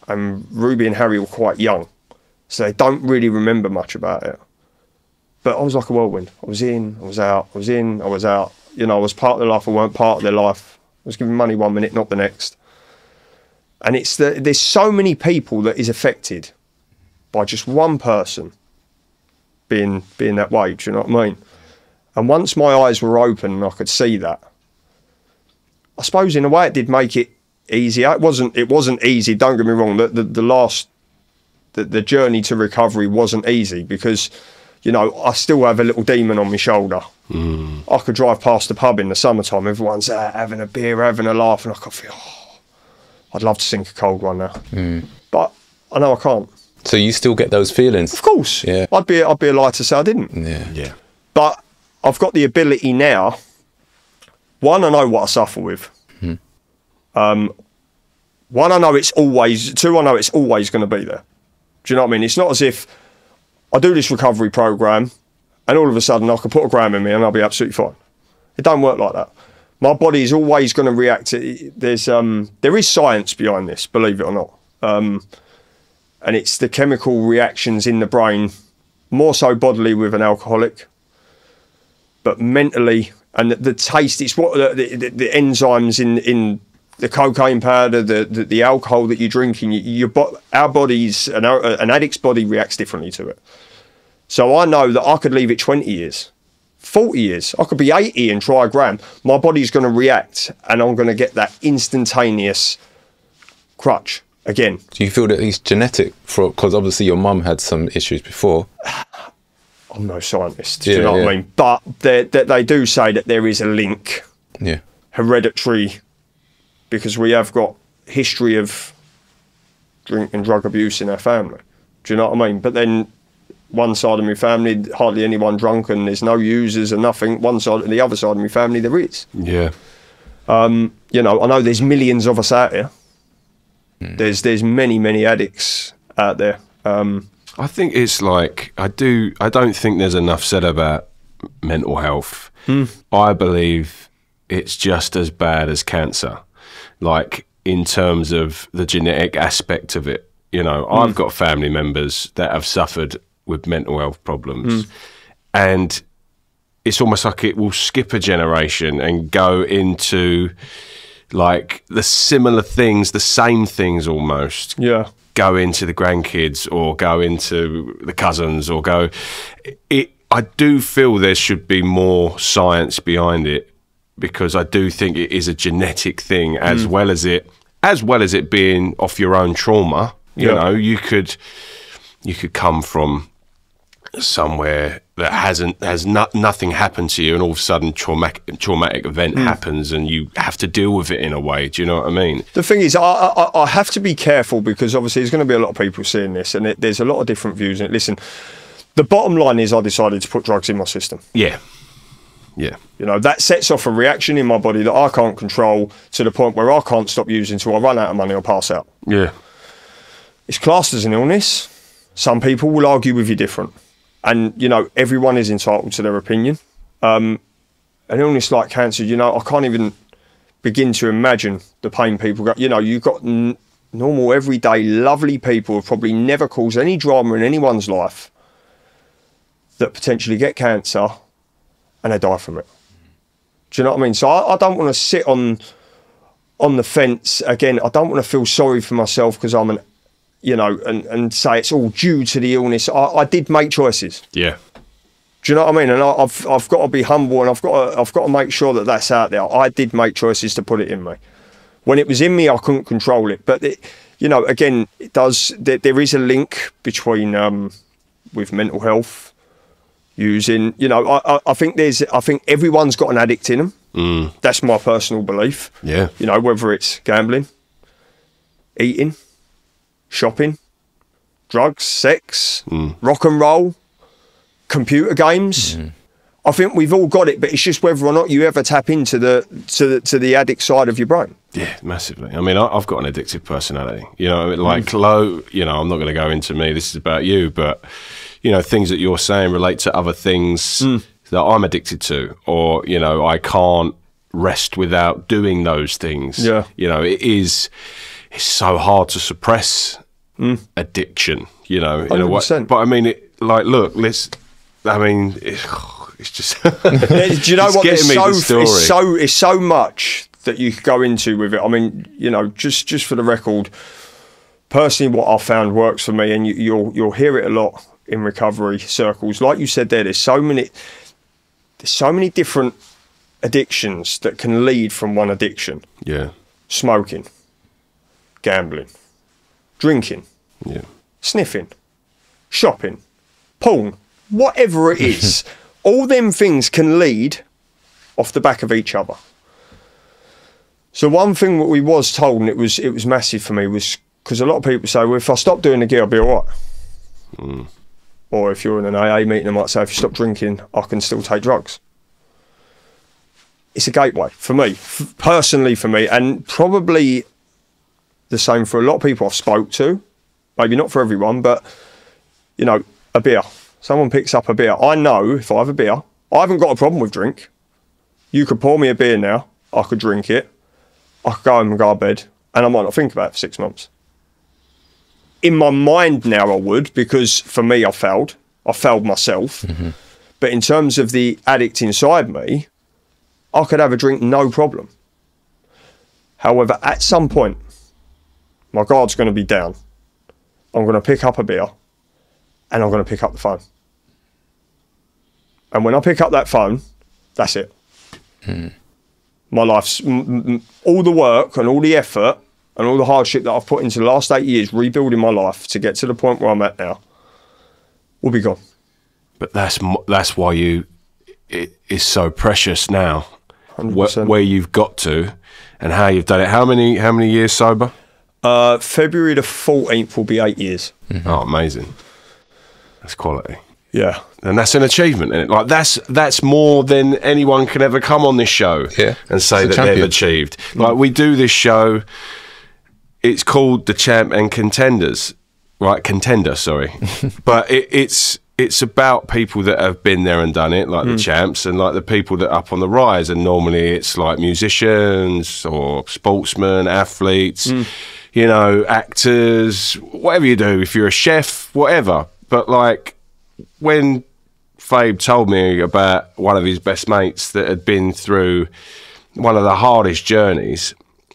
Speaker 3: and Ruby and Harry were quite young, so they don't really remember much about it. But I was like a whirlwind. I was in, I was out, I was in, I was out. I was part of their life, I weren't part of their life. I was giving money 1 minute, not the next. And there's so many people that is affected by just one person being that way, do you know what I mean? And once my eyes were open and I could see that, I suppose in a way it did make it easier. It wasn't easy, don't get me wrong. The journey to recovery wasn't easy because, I still have a little demon on my shoulder. Mm. I could drive past the pub in the summertime, everyone's out having a beer, having a laugh, and I could feel, I'd love to sink a cold one now. Mm. But I know I can't.
Speaker 2: So you still get those feelings?
Speaker 3: Of course. Yeah. I'd be a liar to say I didn't.
Speaker 2: Yeah.
Speaker 1: Yeah.
Speaker 3: But I've got the ability now. One, I know what I suffer with. One, I know it's always. Two, I know it's always going to be there. Do you know what I mean? It's not as if I do this recovery program and all of a sudden I can put a gram in me and I'll be absolutely fine. It don't work like that. My body is always going to react. There is science behind this, believe it or not. And it's the chemical reactions in the brain, more so bodily with an alcoholic, but mentally, and the taste, it's what the enzymes in the cocaine powder, the alcohol that you're drinking, our bodies, an addict's body reacts differently to it. So I know that I could leave it 20 years, 40 years, I could be 80 and try a gram. My body's going to react and I'm going to get that instantaneous crutch again.
Speaker 2: Do you feel that it's genetic? Because obviously your mum had some issues before.
Speaker 3: I'm no scientist, do you know what I mean? But they do say that there is a link, hereditary, because we have got history of drink and drug abuse in our family. Do you know what I mean? But then one side of my family, hardly anyone drunk and there's no users and nothing. One side, the other side of my family, there is. Yeah. I know there's millions of us out here. There's many addicts out there.
Speaker 1: I think it's like, I don't think there's enough said about mental health. I believe it's just as bad as cancer, like in terms of the genetic aspect of it. I've got family members that have suffered with mental health problems, and it's almost like it will skip a generation and go into like the similar things, the same things almost. Yeah. Go into the grandkids or go into the cousins or I do feel there should be more science behind it, because I do think it is a genetic thing as well as it being off your own trauma. You know, you could come from somewhere that has nothing happened to you, and all of a sudden traumatic event happens, and you have to deal with it in a way. Do you know what I mean?
Speaker 3: The thing is, I have to be careful, because obviously there's going to be a lot of people seeing this, and there's a lot of different views in it. Listen, the bottom line is I decided to put drugs in my system.
Speaker 1: Yeah.
Speaker 3: You know, that sets off a reaction in my body that I can't control, to the point where I can't stop using till I run out of money or pass out.
Speaker 1: Yeah.
Speaker 3: It's classed as an illness. Some people will argue with you different. And, you know, everyone is entitled to their opinion. An illness like cancer, you know, I can't even begin to imagine the pain people got. You know, you've got normal, everyday, lovely people who've probably never caused any drama in anyone's life, that potentially get cancer and they die from it. Do you know what I mean? So I don't want to sit on the fence. Again, I don't want to feel sorry for myself because I'm and say it's all due to the illness. I did make choices.
Speaker 1: Yeah.
Speaker 3: Do you know what I mean? And I've got to be humble, and I've got to make sure that that's out there. I did make choices to put it in me. When it was in me, I couldn't control it. But again, it does. There is a link between with mental health. Using, I think everyone's got an addict in them. That's my personal belief.
Speaker 1: Yeah.
Speaker 3: You know, whether it's gambling, eating, shopping, drugs, sex, rock and roll, computer games. I think we've all got it, but it's just whether or not you ever tap into the addict side of your brain.
Speaker 1: Yeah, massively. I mean, I've got an addictive personality. You know, like low. You know, I'm not going to go into me. This is about you, but. You know, things that you're saying relate to other things that I'm addicted to, or, you know, I can't rest without doing those things.
Speaker 3: Yeah.
Speaker 1: You know, it's so hard to suppress addiction, you know, in a way. But I mean, it's just.
Speaker 3: Do you know what? It's so much that you could go into with it. I mean, you know, just for the record, personally, what I found works for me, and you'll hear it a lot in recovery circles, like you said there, there's so many different addictions that can lead from one addiction.
Speaker 1: Yeah.
Speaker 3: Smoking, gambling, drinking, sniffing, shopping, porn, whatever it is. All them things can lead off the back of each other. So one thing that we was told, and it was massive for me, was because a lot of people say, well, if I stop doing the gear, I'll be all right. Or if you're in an AA meeting, I might say, if you stop drinking, I can still take drugs. It's a gateway for me, personally for me, and probably the same for a lot of people I've spoke to. Maybe not for everyone, but, you know, a beer. Someone picks up a beer. I know if I have a beer, I haven't got a problem with drink. You could pour me a beer now, I could drink it, I could go home and go to bed, and I might not think about it for 6 months. In my mind now I would, because for me I failed myself. But in terms of the addict inside me, I could have a drink no problem. However, at some point my guard's going to be down. I'm going to pick up a beer and I'm going to pick up the phone. And when I pick up that phone, that's it. My life's all the work and all the effort and all the hardship that I've put into the last 8 years rebuilding my life to get to the point where I'm at now will be gone.
Speaker 1: But that's why it is so precious now,
Speaker 3: 100%.
Speaker 1: Where you've got to and how you've done it. How many years sober?
Speaker 3: February the 14th will be 8 years.
Speaker 1: Oh, amazing. That's quality.
Speaker 3: Yeah.
Speaker 1: And that's an achievement, isn't it? Like that's more than anyone can ever come on this show and say that they've achieved. Like, we do this show, it's called the Champ and Contenders, right? Contender, sorry. But it's about people that have been there and done it, like the champs, and like the people that are up on the rise. And normally it's like musicians or sportsmen, athletes, you know, actors, whatever you do, if you're a chef, whatever. But like, when Fabe told me about one of his best mates that had been through one of the hardest journeys,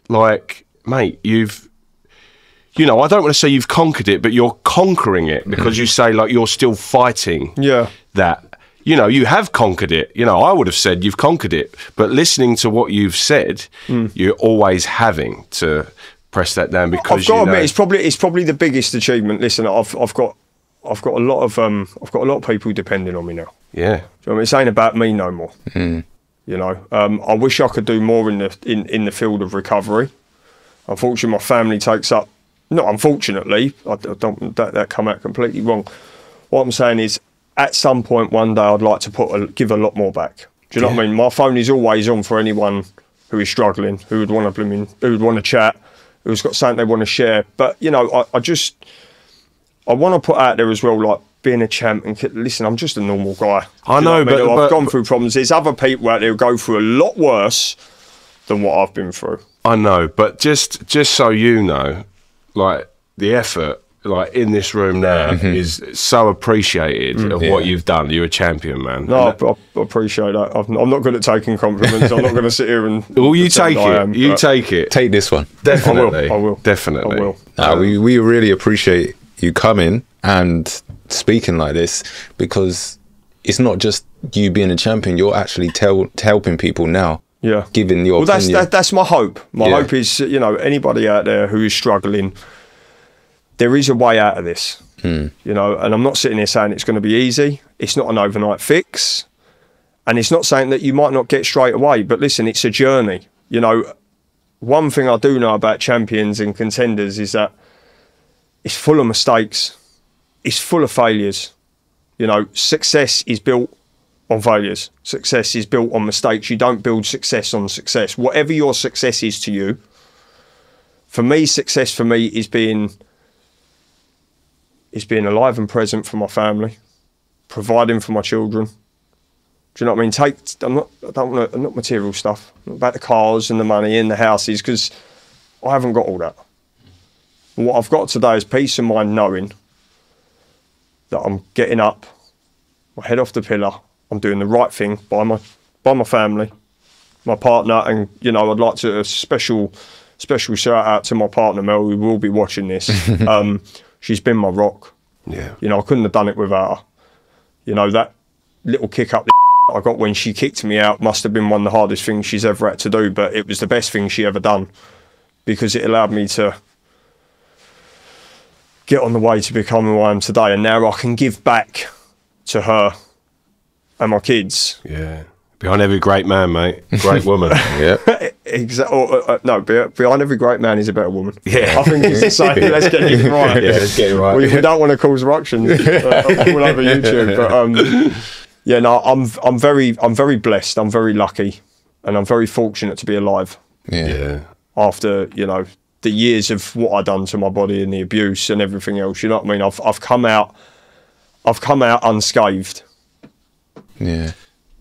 Speaker 1: like, mate, I don't want to say you've conquered it, but you're conquering it, because you say, like, you're still fighting that. You know, you have conquered it. You know, I would have said you've conquered it, but listening to what you've said, you're always having to press that down, because
Speaker 3: I've got to admit, it's probably the biggest achievement. Listen, I've got I've got a lot of people depending on me now.
Speaker 1: Yeah.
Speaker 3: Do you know what I mean? It's ain't about me no more. You know, I wish I could do more in the field of recovery. Unfortunately, my family takes up. Not unfortunately, I don't that come out completely wrong. What I'm saying is, at some point one day, I'd like to give a lot more back. Do you know what I mean? My phone is always on for anyone who is struggling, who would want to chat, who's got something they want to share. But you know, I want to put out there as well, like being a champ. And listen, I'm just a normal guy.
Speaker 1: I know, but
Speaker 3: I've gone through problems. There's other people out there who go through a lot worse than what I've been through.
Speaker 1: I know, but just so you know, like the effort, like in this room now, is so appreciated of what you've done. You're a champion, man.
Speaker 3: No, I appreciate that. I'm not good at taking compliments. I'm not going to sit here and.
Speaker 1: Well, you take it. Take it.
Speaker 2: Take this one.
Speaker 1: Definitely.
Speaker 3: I will.
Speaker 1: Definitely.
Speaker 3: I will.
Speaker 2: We really appreciate you coming and speaking like this, because it's not just you being a champion. You're actually helping people now. Yeah. Giving your opinion.
Speaker 3: That's my hope. My hope is, you know, anybody out there who is struggling, there is a way out of this. You know, and I'm not sitting here saying it's going to be easy. It's not an overnight fix. And it's not saying that you might not get straight away. But listen, it's a journey. You know, one thing I do know about champions and contenders is that it's full of mistakes. It's full of failures. You know, success is built on failures. Success is built on mistakes. You don't build success on success. Whatever your success is to you, for me, success for me is being alive and present for my family, providing for my children. Do you know what I mean? I'm not material stuff. I'm not about the cars and the money and the houses, because I haven't got all that. What I've got today is peace of mind, knowing that I'm getting up, my head off the pillar, I'm doing the right thing by my family, my partner, and you know, I'd like to a special shout out to my partner Mel, who will be watching this. She's been my rock. Yeah. You know, I couldn't have done it without her. You know, that little kick up the I got when she kicked me out must have been one of the hardest things she's ever had to do, but it was the best thing she ever done, because it allowed me to get on the way to become who I am today. And now I can give back to her and my kids.
Speaker 1: Yeah. Behind every great man, mate, great woman. Yeah.
Speaker 3: Exactly. No, behind every great man is a better woman.
Speaker 1: Yeah.
Speaker 3: I think it's the same. Let's get it right.
Speaker 1: Yeah, let's get it right.
Speaker 3: We don't want to cause ructions all over YouTube, but yeah, no, I'm very blessed. I'm very lucky, and I'm very fortunate to be alive.
Speaker 1: Yeah.
Speaker 3: After, you know, the years of what I've done to my body and the abuse and everything else, you know what I mean? I've come out unscathed.
Speaker 1: Yeah.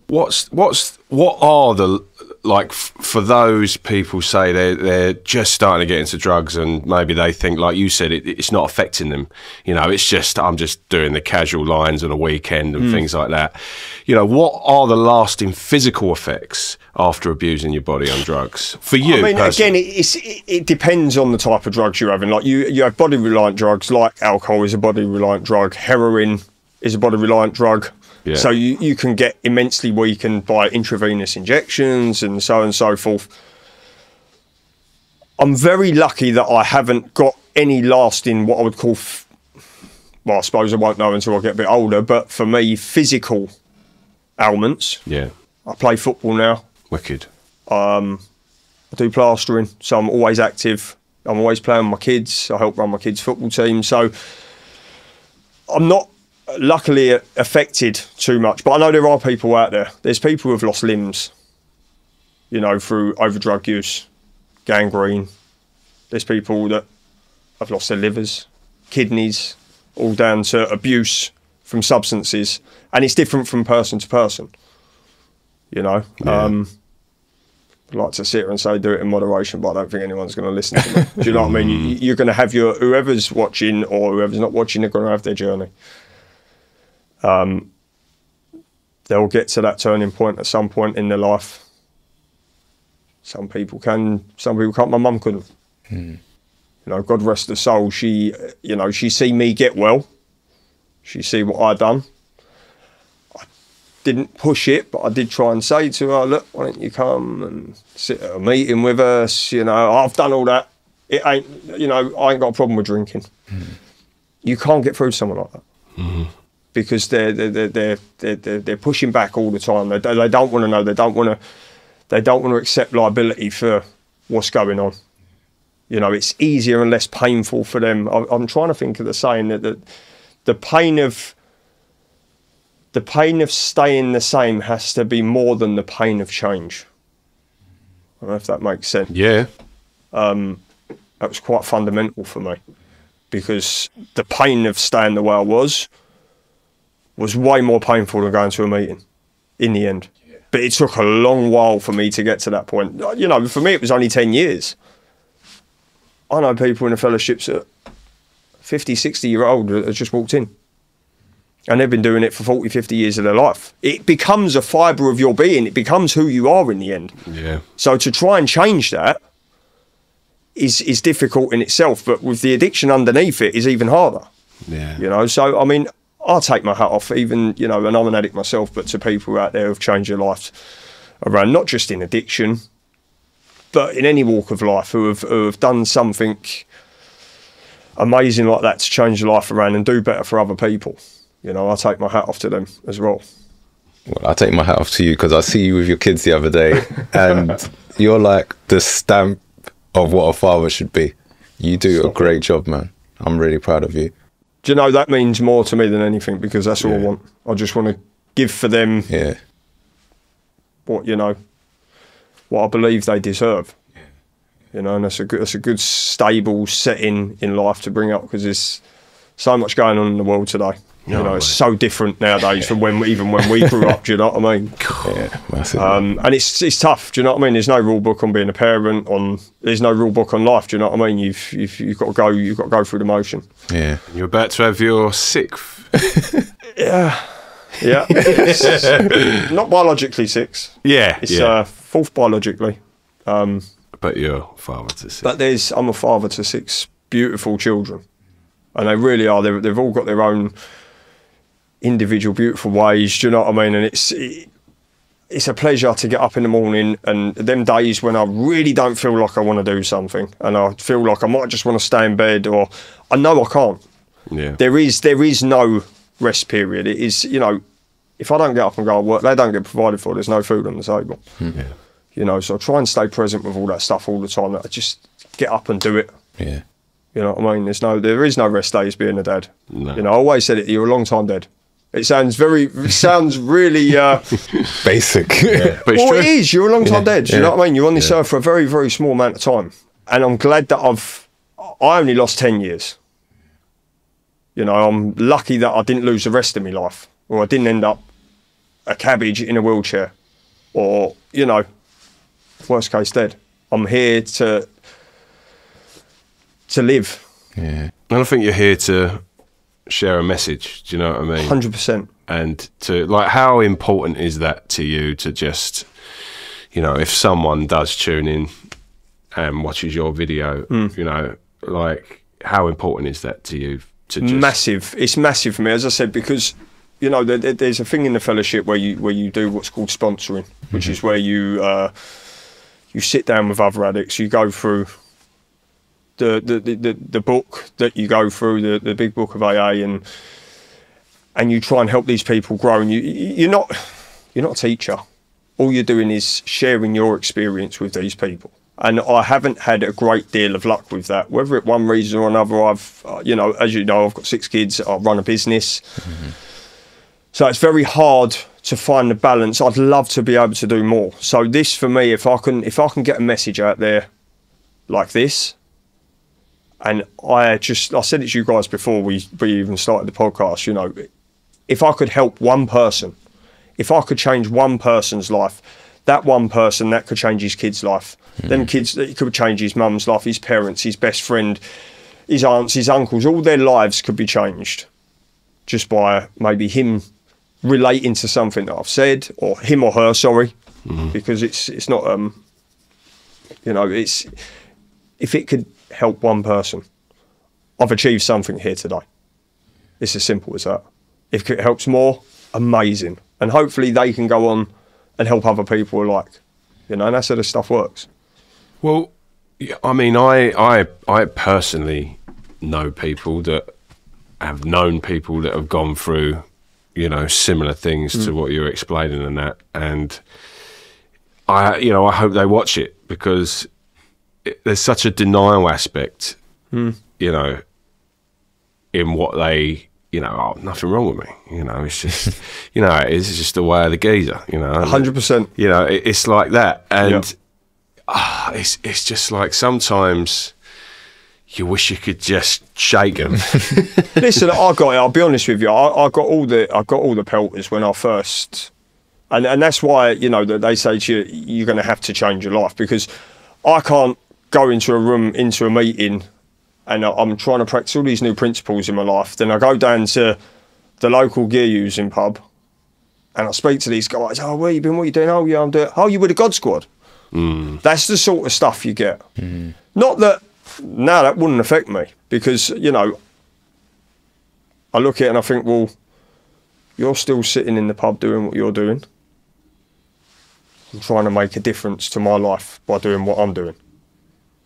Speaker 1: What are the, like, for those people say they're just starting to get into drugs, and maybe they think, like you said, it's not affecting them. You know, it's just, I'm just doing the casual lines on a weekend and things like that. You know, what are the lasting physical effects after abusing your body on drugs for you? I mean,
Speaker 3: personally? Again, it depends on the type of drugs you're having. Like you have body reliant drugs, like alcohol is a body reliant drug, heroin is a body reliant drug. Yeah. So you can get immensely weakened by intravenous injections and so forth. I'm very lucky that I haven't got any lasting, what I would call, well, I suppose I won't know until I get a bit older, but for me, physical ailments.
Speaker 1: Yeah.
Speaker 3: I play football now.
Speaker 1: Wicked.
Speaker 3: I do plastering, so I'm always active. I'm always playing with my kids. I help run my kids' football team. So I'm not luckily affected too much, but I know there are people out there. There's people who have lost limbs, you know, through over drug use, gangrene. There's people that have lost their livers, kidneys, all down to abuse from substances, and it's different from person to person, you know. Yeah. I'd like to sit here and say do it in moderation, but I don't think anyone's going to listen to me. Do you know what I mean? You're going to have whoever's watching or whoever's not watching, they're going to have their journey. They'll get to that turning point at some point in their life. Some people can't. My mum couldn't. You know, God rest her soul. She see me get well. She see what I done. I didn't push it, but I did try and say to her, look, why don't you come and sit at a meeting with us? You know, I've done all that. It ain't, you know, I ain't got a problem with drinking. You can't get through to someone like that. because they're pushing back all the time. They don't want to know. They don't want to accept liability for what's going on. You know, it's easier and less painful for them. I'm trying to think of the saying that the pain of staying the same has to be more than the pain of change. I don't know if that makes sense.
Speaker 1: Yeah.
Speaker 3: That was quite fundamental for me, because the pain of staying the way I was way more painful than going to a meeting in the end. Yeah. But it took a long while for me to get to that point. You know, for me, it was only 10 years. I know people in the fellowships that 50, 60-year-old have just walked in. And they've been doing it for 40, 50 years of their life. It becomes a fibre of your being. It becomes who you are in the end.
Speaker 1: Yeah.
Speaker 3: So to try and change that is difficult in itself, but with the addiction underneath it is even harder.
Speaker 1: Yeah.
Speaker 3: You know, so, I mean, I'll take my hat off, even, you know, and I'm an addict myself, but to people out there who've changed their lives around, not just in addiction, but in any walk of life, who have done something amazing like that to change their life around and do better for other people. You know, I'll take my hat off to them as well.
Speaker 2: Well, I take my hat off to you, because I see you with your kids the other day, and you're like the stamp of what a father should be. You do a great job, man. I'm really proud of you.
Speaker 3: Do you know, that means more to me than anything, because that's all I want. I just want to give for them what, you know, what I believe they deserve. Yeah. You know, and that's a good stable setting in life to bring up, because there's so much going on in the world today. You know, it's so different nowadays from when we grew up. Do you know what I mean?
Speaker 2: Yeah, massive.
Speaker 3: And it's tough. Do you know what I mean? There's no rule book on being a parent. There's no rule book on life. Do you know what I mean? You've got to go through the motion.
Speaker 2: Yeah.
Speaker 1: You're about to have your 6th.
Speaker 3: Yeah. Not biologically 6.
Speaker 1: Yeah.
Speaker 3: It's 4th biologically.
Speaker 1: But you're father to 6.
Speaker 3: But I'm a father to 6 beautiful children, and they really are. They've all got their own individual beautiful ways. Do you know what I mean? And it's a pleasure to get up in the morning, and them days when I really don't feel like I want to do something, and I feel like I might just want to stay in bed, or I know I can't.
Speaker 1: Yeah.
Speaker 3: There is no rest period. It is, you know, if I don't get up and go to work, they don't get provided for. There's no food on the table.
Speaker 1: Yeah.
Speaker 3: You know, so I try and stay present with all that stuff all the time. That I just get up and do it.
Speaker 2: Yeah.
Speaker 3: You know what I mean? There is no rest days being a dad.
Speaker 1: No.
Speaker 3: You know, I always said it. You're a long time dead. It sounds really
Speaker 2: basic.
Speaker 1: Yeah. But
Speaker 3: well, it is. You're a long time dead. You know what I mean? You're on this earth for a very, very small amount of time. And I'm glad that I only lost 10 years. You know, I'm lucky that I didn't lose the rest of my life, or I didn't end up a cabbage in a wheelchair, or, you know, worst case dead. I'm here to live.
Speaker 2: Yeah.
Speaker 1: And I think you're here to share a message. Do you know what I mean?
Speaker 3: 100%.
Speaker 1: And to, like, how important is that to you to just, you know, if someone does tune in and watches your video, you know, like, how important is that to you? To just... Massive.
Speaker 3: It's massive for me, as I said, because, you know, there's a thing in the fellowship where you do what's called sponsoring, which is where you sit down with other addicts, you go through the book that you go through, the big book of AA, and you try and help these people grow. And you're not a teacher. All you're doing is sharing your experience with these people. And I haven't had a great deal of luck with that. Whether it one reason or another, I've, you know, as you know, I've got 6 kids. I run a business, so it's very hard to find the balance. I'd love to be able to do more. So this, for me, if I can get a message out there like this. And I said it to you guys before we even started the podcast, you know, if I could help one person, if I could change one person's life, that one person, that could change his kid's life. Them kids, it could change his mum's life, his parents, his best friend, his aunts, his uncles, all their lives could be changed just by maybe him relating to something that I've said, or him or her, sorry, because it's not, you know, it's, if it could help one person, I've achieved something here today. It's as simple as that. If it helps more, amazing. And hopefully they can go on and help other people alike. You know, and that's how this stuff works.
Speaker 1: Well, I mean, I personally know people that have known people that have gone through, you know, similar things to what you're explaining and that. And I hope they watch it, because there's such a denial aspect, you know, in what they, you know, oh, nothing wrong with me. You know, it's just, you know, it's just the way of the geezer, you know.
Speaker 3: 100%.
Speaker 1: You know, it's like that. And it's just like sometimes you wish you could just shake them.
Speaker 3: Listen, I'll be honest with you. I got all the pelters when I first, and that's why, you know, that they say to you, you're going to have to change your life, because I can't go into a room, into a meeting, and I'm trying to practice all these new principles in my life. Then I go down to the local gear using pub, and I speak to these guys. Oh, where you been? What you doing? Oh, yeah, I'm doing. Oh, you with the God Squad? That's the sort of stuff you get. Not that. No, that wouldn't affect me, because, you know, I look at it and I think, well, you're still sitting in the pub doing what you're doing. I'm trying to make a difference to my life by doing what I'm doing.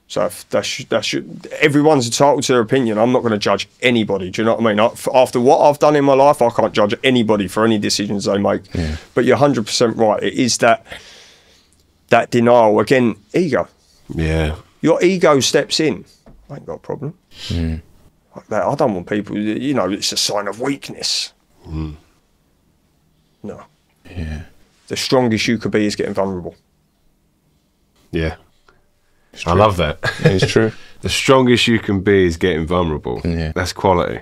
Speaker 3: So if everyone's entitled to their opinion. I'm not going to judge anybody. Do you know what I mean? After what I've done in my life, I can't judge anybody for any decisions they make. Yeah. But you're 100% right. It is that denial. Again, ego.
Speaker 1: Yeah.
Speaker 3: Your ego steps in. I ain't got a problem. Like that. I don't want people, you know, it's a sign of weakness. No.
Speaker 2: Yeah.
Speaker 3: The strongest you could be is getting vulnerable.
Speaker 1: Yeah. I love that.
Speaker 2: It's true.
Speaker 1: The strongest you can be is getting vulnerable.
Speaker 2: Yeah.
Speaker 1: That's quality.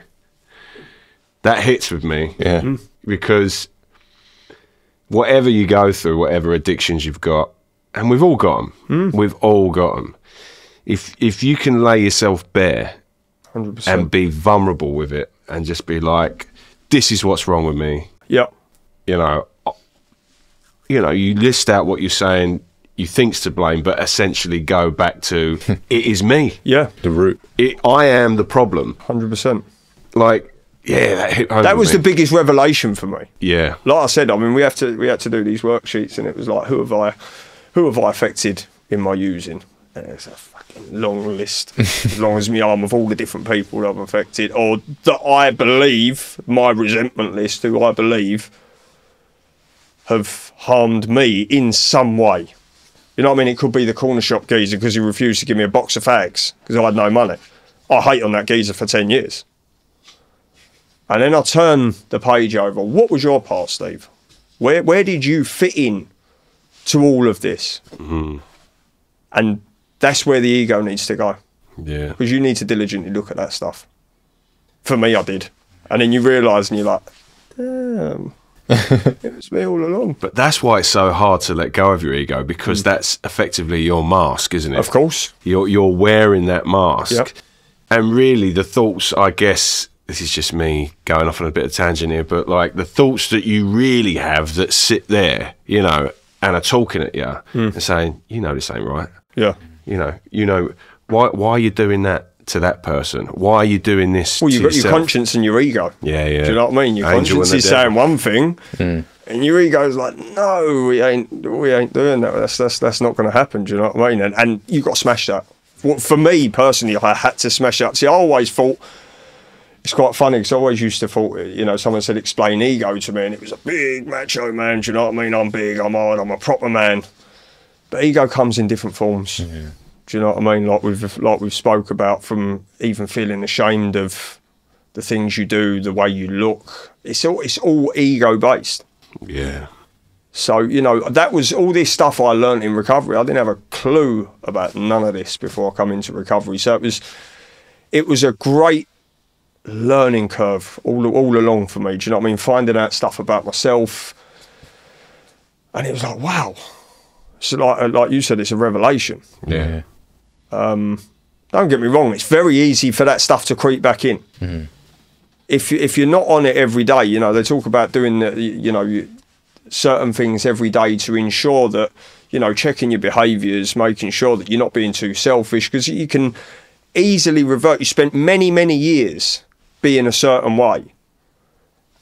Speaker 1: That hits with me.
Speaker 2: Yeah.
Speaker 1: Because whatever you go through, whatever addictions you've got, and we've all got them. We've all got them. If you can lay yourself bare
Speaker 3: 100%.
Speaker 1: and be vulnerable with it and just be like, this is what's wrong with me.
Speaker 3: Yeah.
Speaker 1: You know, you list out what you're saying you think's to blame, but essentially go back to, it is me.
Speaker 3: Yeah.
Speaker 2: The root.
Speaker 1: I am the problem.
Speaker 3: 100%.
Speaker 1: Like, yeah, that hit home.
Speaker 3: That was the biggest revelation for me.
Speaker 1: Yeah.
Speaker 3: Like I said, I mean, we had to do these worksheets, and it was like, who have I affected in my using? And it's a fucking long list, as long as my arm, of all the different people I've affected, or that I believe, my resentment list, who I believe have harmed me in some way. You know what I mean? It could be the corner shop geezer because he refused to give me a box of fags because I had no money. I hate on that geezer for 10 years. And then I turn the page over. What was your part, Steve? Where did you fit in to all of this? And that's where the ego needs to go.
Speaker 1: Yeah.
Speaker 3: Because you need to diligently look at that stuff. For me, I did. And then you realise and you're like, damn, it was me all along.
Speaker 1: But that's why it's so hard to let go of your ego, because that's effectively your mask, isn't it?
Speaker 3: Of course.
Speaker 1: You're wearing that mask.
Speaker 3: Yep.
Speaker 1: And really the thoughts, I guess, this is just me going off on a bit of tangent here, but like the thoughts that you really have that sit there, you know, and are talking at you and saying, you know, this ain't right.
Speaker 3: Yeah.
Speaker 1: You know, why are you doing that to that person? Why are you doing this?
Speaker 3: Well, you've
Speaker 1: to
Speaker 3: got your
Speaker 1: yourself?
Speaker 3: conscience and your ego.
Speaker 1: Yeah, yeah.
Speaker 3: Do you know what I mean? Your
Speaker 1: Angel
Speaker 3: conscience
Speaker 1: and
Speaker 3: is
Speaker 1: the devil.
Speaker 3: saying one thing, and your ego's like, no, we ain't doing that. That's not going to happen. Do you know what I mean? And you got to smash that. For me personally, I had to smash that. See, I always thought, it's quite funny because I always used to thought, you know, someone said explain ego to me, and it was a big macho man. Do you know what I mean? I'm big, I'm hard, I'm a proper man. But ego comes in different forms. Yeah. Do you know what I mean? Like we've spoke about, from even feeling ashamed of the things you do, the way you look. It's all ego based.
Speaker 1: Yeah.
Speaker 3: So, you know, that was all this stuff I learned in recovery. I didn't have a clue about none of this before I come into recovery. So it was a great learning curve all along for me. Do you know what I mean? Finding out stuff about myself, and it was like, wow. So like you said, it's a revelation.
Speaker 1: Yeah.
Speaker 3: Don't get me wrong, it's very easy for that stuff to creep back in. If you're not on it every day, you know, they talk about doing certain things every day to ensure that, you know, checking your behaviours, making sure that you're not being too selfish, because you can easily revert. You spent many years being a certain way,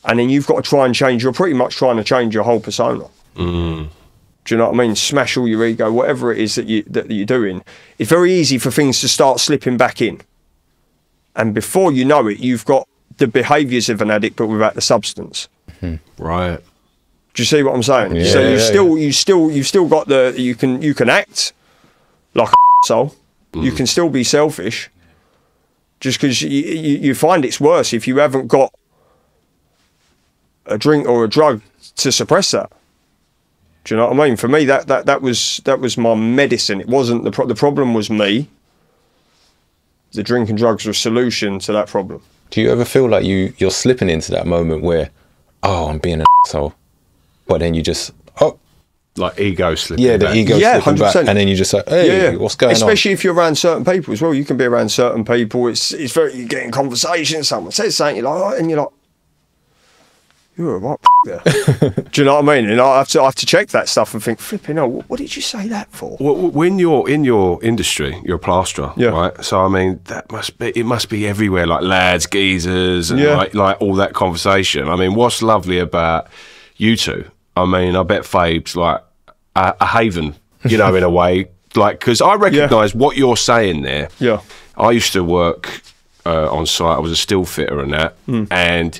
Speaker 3: and then you've got to try and change. You're pretty much trying to change your whole persona. Do you know what I mean? Smash all your ego, whatever it is that you're doing. It's very easy for things to start slipping back in, and before you know it, you've got the behaviours of an addict, but without the substance.
Speaker 1: Right.
Speaker 3: Do you see what I'm saying?
Speaker 2: Yeah,
Speaker 3: So
Speaker 2: yeah,
Speaker 3: you've still got you can act like a asshole. You can still be selfish. Just because you find it's worse if you haven't got a drink or a drug to suppress that. Do you know what I mean? For me, that was my medicine. It wasn't the problem was me. The drink and drugs were a solution to that problem.
Speaker 2: Do you ever feel like you're slipping into that moment where, oh, I'm being an asshole, but then you just, oh,
Speaker 1: Like ego slipping
Speaker 2: yeah, the
Speaker 1: back.
Speaker 2: ego slipping back, and then you just like, hey, what's going on?
Speaker 3: Especially if you're around certain people as well. You can be around certain people. It's very, you get in conversation, someone says something, you're like, oh, and you're like, you're a right there. Do you know what I mean? And I have to check that stuff and think, flipping hell, what did you say that for?
Speaker 1: Well, when you're in your industry, you're a plasterer,
Speaker 3: Yeah.
Speaker 1: right? So I mean, it must be everywhere, like lads, geezers, and
Speaker 3: Yeah.
Speaker 1: like all that conversation. I mean, what's lovely about you two? I mean, I bet Fabe's like a haven, you know, in a way, like because I recognise what you're saying there.
Speaker 3: Yeah.
Speaker 1: I used to work on site. I was a still fitter and that, and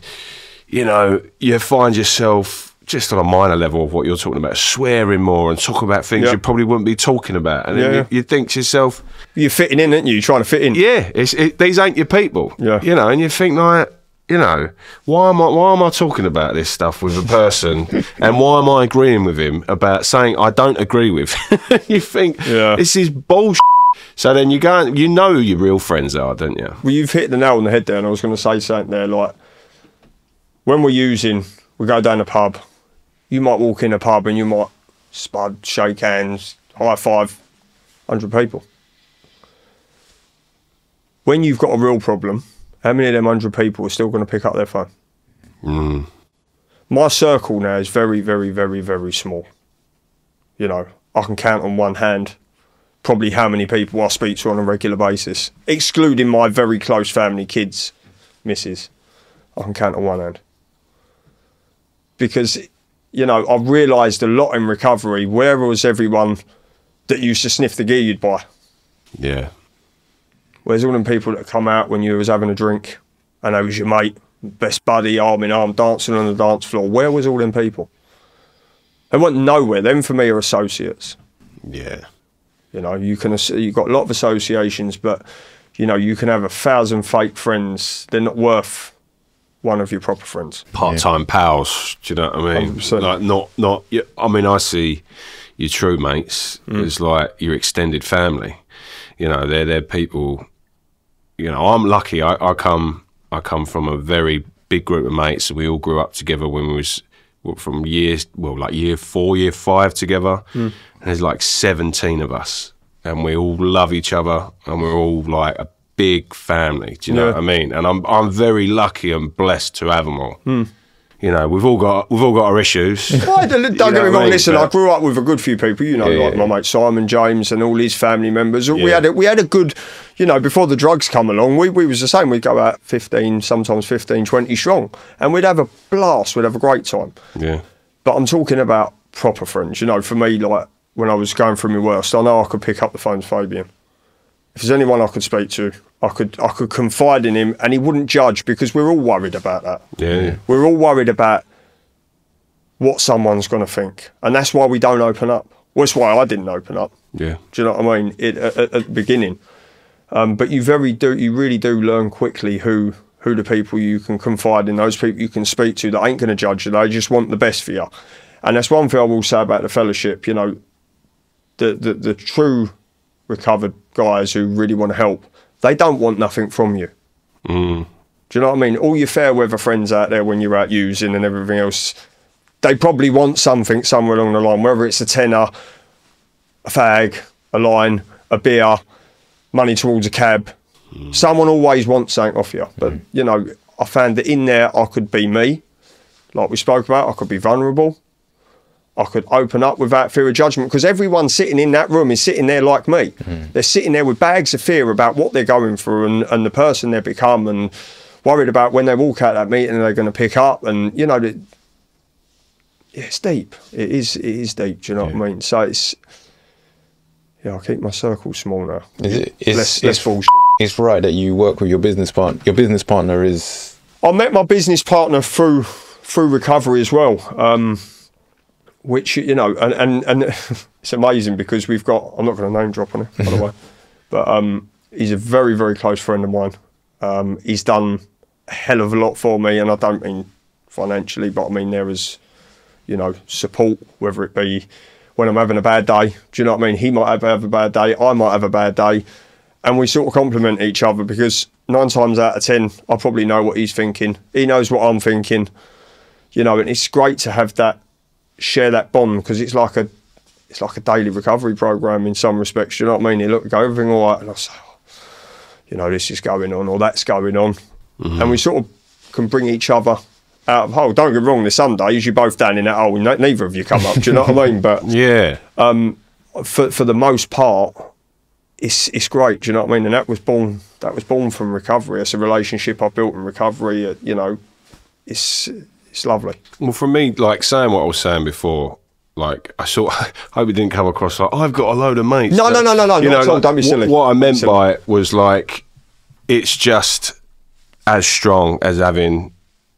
Speaker 1: you know, you find yourself just on a minor level of what you're talking about, swearing more and talking about things you probably wouldn't be talking about. And then you think to yourself,
Speaker 3: you're fitting in, aren't you? You're trying to fit in.
Speaker 1: yeah, these ain't your people.
Speaker 3: Yeah.
Speaker 1: You know, and you think like, you know, why am I talking about this stuff with a person and why am I agreeing with him about saying I don't agree with? You think this is bullshit. So then you go and you know who your real friends are, don't you?
Speaker 3: Well, you've hit the nail on the head there, and I was going to say something there, like, when we go down a pub, you might walk in a pub and you might spud, shake hands, high five, 100 people. When you've got a real problem, how many of them 100 people are still going to pick up their phone? My circle now is very, very, very, very small. You know, I can count on one hand probably how many people I speak to on a regular basis, excluding my very close family, kids, missus. I can count on one hand. Because, you know, I've realised a lot in recovery, where was everyone that used to sniff the gear you'd buy?
Speaker 1: Yeah.
Speaker 3: Where's all them people that come out when you was having a drink and they was your mate, best buddy, arm in arm, dancing on the dance floor? Where was all them people? They weren't nowhere. Them for me are associates.
Speaker 1: Yeah.
Speaker 3: You know, you've got a lot of associations, but, you know, you can have 1,000 fake friends. They're not worth one of your proper friends.
Speaker 1: Part-time pals, do you know what I mean?
Speaker 3: 100%.
Speaker 1: Like not. I mean, I see your true mates as like your extended family. You know, they're people. You know, I'm lucky. I come from a very big group of mates. We all grew up together when we was from year 4, year 5 together. And there's like 17 of us, and we all love each other, and we're all like a big family. Do you know what I mean? And I'm very lucky and blessed to have them all. You know, we've all got our issues.
Speaker 3: Don't get me wrong. Listen, I grew up with a good few people. You know, like my mate Simon James and all his family members. We had a good, you know, before the drugs come along. We was the same. We'd go out 15, sometimes 15, 20 strong, and we'd have a blast. We'd have a great time.
Speaker 1: Yeah.
Speaker 3: But I'm talking about proper friends. You know, for me, like when I was going through my worst, I know I could pick up the phone to Fabian. If there's anyone I could speak to, I could confide in him, and he wouldn't judge, because we're all worried about that.
Speaker 1: Yeah.
Speaker 3: We're all worried about what someone's going to think, and that's why we don't open up. Well, that's why I didn't open up.
Speaker 1: Yeah.
Speaker 3: Do you know what I mean? At the beginning, but you really do learn quickly who the people you can confide in, those people you can speak to that ain't going to judge you. They just want the best for you, and that's one thing I will say about the fellowship. You know, the true recovered guys who really want to help, they don't want nothing from you. Do you know what I mean? All your fair weather friends out there when you're out using and everything else, they probably want something somewhere along the line, whether it's a tenner, a fag, a line, a beer, money towards a cab. Someone always wants something off you. But, you know, I found that in there I could be me, like we spoke about. I could be vulnerable. I could open up without fear of judgment, because everyone sitting in that room is sitting there like me. They're sitting there with bags of fear about what they're going through and the person they've become, and worried about when they walk out that meeting they're going to pick up. And, you know, it's deep. It is deep, do you know what I mean? So it's, I keep my circle small now. Less bullshit.
Speaker 2: It's right that you work with your business partner. Your business partner is...
Speaker 3: I met my business partner through recovery as well, which, you know, and it's amazing because we've got, I'm not going to name drop on it, by the way, but he's a very, very close friend of mine. He's done a hell of a lot for me, and I don't mean financially, but I mean there is, you know, support, whether it be when I'm having a bad day. Do you know what I mean? He might have a bad day, I might have a bad day, and we sort of complement each other because 9 times out of 10, I probably know what he's thinking. He knows what I'm thinking, you know, and it's great to have that, share that bond, because it's like a daily recovery program in some respects. You know what I mean? You look, go, everything all right, and I say, oh, you know, this is going on or that's going on, and we sort of can bring each other out of hole. Don't get me wrong, there's some days you're both down in that hole and neither of you come up. Do you know what I mean? But
Speaker 1: yeah,
Speaker 3: for the most part, it's great. Do you know what I mean? And that was born from recovery. It's a relationship I built in recovery. You know, it's lovely.
Speaker 1: Well, for me, like saying what I was saying before, like I hope it didn't come across like I've got a load of mates.
Speaker 3: No, not at all.
Speaker 1: Like,
Speaker 3: Don't be silly.
Speaker 1: What I meant by it was like it's just as strong as having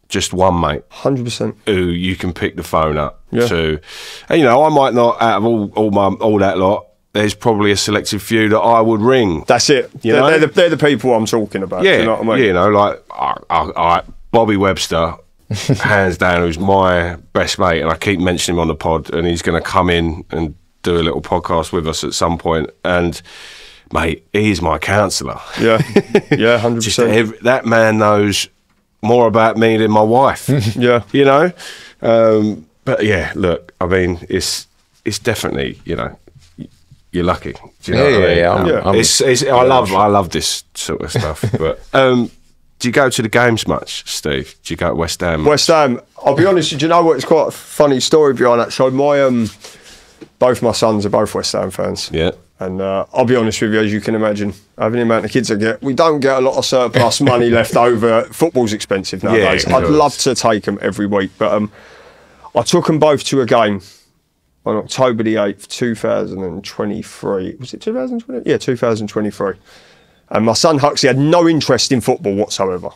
Speaker 1: just one mate,
Speaker 3: 100%,
Speaker 1: who you can pick the phone up
Speaker 3: Yeah.
Speaker 1: to. And, you know, I might not, out of all that lot, there's probably a selective few that I would ring.
Speaker 3: That's it. They're the people I'm talking about.
Speaker 1: Yeah,
Speaker 3: do you know what I mean?
Speaker 1: you know, like I Bobby Webster, hands down, who's my best mate, and I keep mentioning him on the pod, and he's going to come in and do a little podcast with us at some point. And mate, he's my counsellor.
Speaker 3: Yeah, 100%.
Speaker 1: That man knows more about me than my wife.
Speaker 3: Yeah,
Speaker 1: you know. But yeah, look, I mean, it's definitely, you know, you're lucky. Do you know what I mean? I love this sort of stuff. But do you go to the games much, Steve? Do you go to West Ham much?
Speaker 3: West Ham. I'll be honest. Do you know what? It's quite a funny story behind that. So both my sons are both West Ham fans.
Speaker 1: Yeah.
Speaker 3: And I'll be honest with you, as you can imagine, having the amount of kids I get, we don't get a lot of surplus money left over. Football's expensive nowadays.
Speaker 1: Yeah,
Speaker 3: I'd love to take them every week, but I took them both to a game on October the 8th, 2023. Was it 2020? Yeah, 2023. And my son Huxley had no interest in football whatsoever.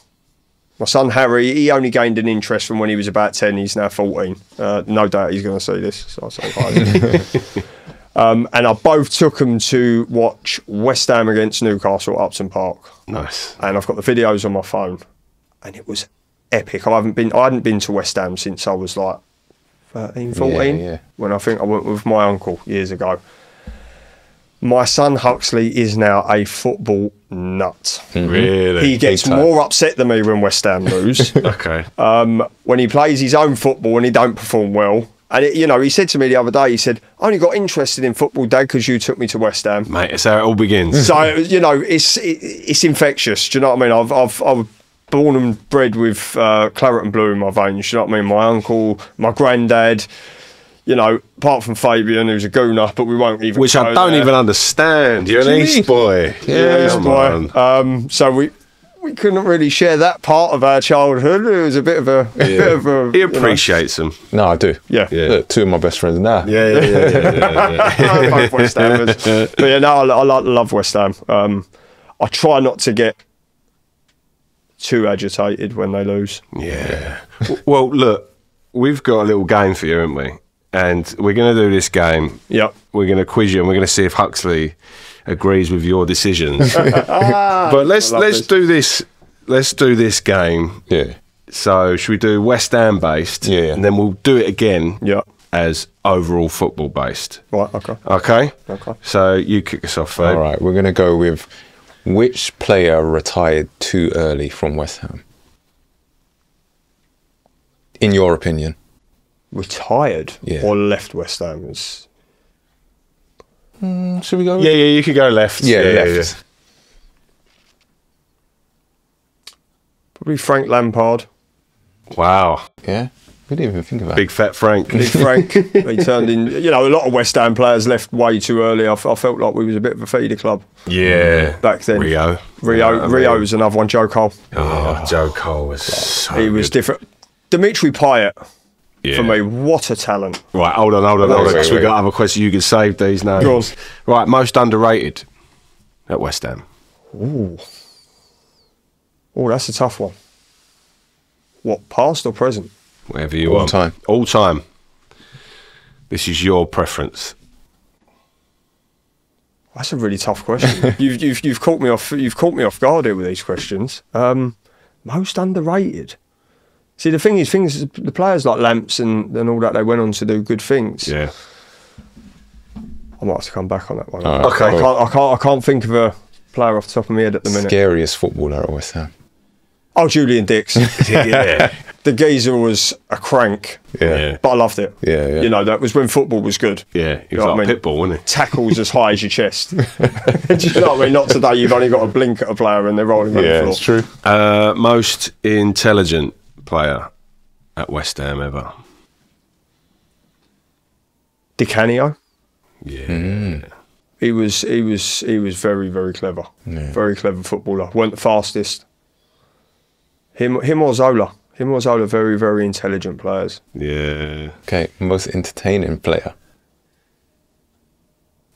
Speaker 3: My son Harry, he only gained an interest from when he was about 10. He's now 14. No doubt he's going to see this, so I'll say hi. And I both took them to watch West Ham against Newcastle at Upton Park.
Speaker 1: Nice.
Speaker 3: And I've got the videos on my phone, and it was epic. I hadn't been to West Ham since I was like 13, 14, when I think I went with my uncle years ago. My son Huxley is now a football nut.
Speaker 1: Really?
Speaker 3: He gets more upset than me when West Ham lose.
Speaker 1: Okay.
Speaker 3: When he plays his own football and he don't perform well. And, you know, he said to me the other day, he said, I only got interested in football, Dad, because you took me to West Ham.
Speaker 1: Mate, it's how it all begins.
Speaker 3: So, you know, it's infectious. Do you know what I mean? I was born and bred with claret and blue in my veins. Do you know what I mean? My uncle, my granddad, you know, apart from Fabian, who's a gooner, but we won't even
Speaker 1: Which I don't even understand. You're an East boy.
Speaker 3: Yeah, East boy. So we couldn't really share that part of our childhood. It was a bit of a...
Speaker 1: He appreciates them.
Speaker 2: No, I do.
Speaker 3: Yeah.
Speaker 2: Look, 2 of my best friends now.
Speaker 3: Yeah. Both West Hamers. But yeah, no, I love West Ham. I try not to get too agitated when they lose.
Speaker 1: Yeah. Well, look, we've got a little game for you, haven't we? And we're going to do this game.
Speaker 3: Yep.
Speaker 1: We're going to quiz you, and we're going to see if Huxley agrees with your decisions. But let's do this. Let's do this game.
Speaker 2: Yeah.
Speaker 1: So should we do West Ham based?
Speaker 2: Yeah.
Speaker 1: And then we'll do it again.
Speaker 3: Yeah.
Speaker 1: As overall football based.
Speaker 3: Right. Okay.
Speaker 1: Okay.
Speaker 3: Okay.
Speaker 1: So you kick us off, Fabe.
Speaker 2: All right. We're going to go with which player retired too early from West Ham? In your opinion.
Speaker 3: Retired or left West Ham?
Speaker 2: Should we go?
Speaker 1: Yeah, you could go left.
Speaker 2: Yeah, left.
Speaker 1: Yeah.
Speaker 3: Probably Frank Lampard.
Speaker 1: Wow.
Speaker 2: Yeah. We didn't even think about
Speaker 1: Big fat Frank.
Speaker 3: Big Frank. He turned in. You know, a lot of West Ham players left way too early. I felt like we was a bit of a feeder club.
Speaker 1: Yeah.
Speaker 3: Back then.
Speaker 1: Rio
Speaker 3: was another one. Joe Cole.
Speaker 1: Oh, Joe Cole was so
Speaker 3: He was
Speaker 1: good.
Speaker 3: different. Dimitri Payet.
Speaker 1: Yeah.
Speaker 3: For me, what a talent.
Speaker 1: Right, hold on, because we got other questions. You can save these now.
Speaker 3: Go on.
Speaker 1: Right, most underrated at West Ham.
Speaker 3: Oh, that's a tough one. What, past or present?
Speaker 1: Whatever you
Speaker 2: All
Speaker 1: want.
Speaker 2: time.
Speaker 1: All time. This is your preference.
Speaker 3: That's a really tough question. You've caught me off. You've caught me off guard here with these questions. Most underrated. See, the thing is, the players like Lamps and all that, they went on to do good things.
Speaker 1: Yeah.
Speaker 3: I might have to come back on that one.
Speaker 2: All right,
Speaker 1: Okay.
Speaker 3: I can't think of a player off the top of my head at the minute.
Speaker 2: Scariest footballer at West Ham.
Speaker 3: Oh, Julian Dix.
Speaker 1: Yeah.
Speaker 3: The geezer was a crank,
Speaker 1: Yeah.
Speaker 3: but I loved it.
Speaker 2: Yeah, yeah.
Speaker 3: You know, that was when football was good.
Speaker 1: Yeah. He
Speaker 3: You know
Speaker 1: was
Speaker 3: what
Speaker 1: like
Speaker 3: I
Speaker 1: a
Speaker 3: mean?
Speaker 1: pit bull, wasn't he?
Speaker 3: Tackles as high as your chest. Do you know what I mean? Not today. You've only got to blink at a player and they're rolling on the
Speaker 2: Yeah,
Speaker 3: floor.
Speaker 2: it's true.
Speaker 1: Most intelligent player at West Ham ever.
Speaker 3: Di Canio.
Speaker 1: Yeah.
Speaker 3: He was very, very clever.
Speaker 2: Yeah.
Speaker 3: Very clever footballer. Weren't the fastest. Him or Zola. Him or Zola, very, very intelligent players.
Speaker 1: Yeah.
Speaker 2: Okay, most entertaining player.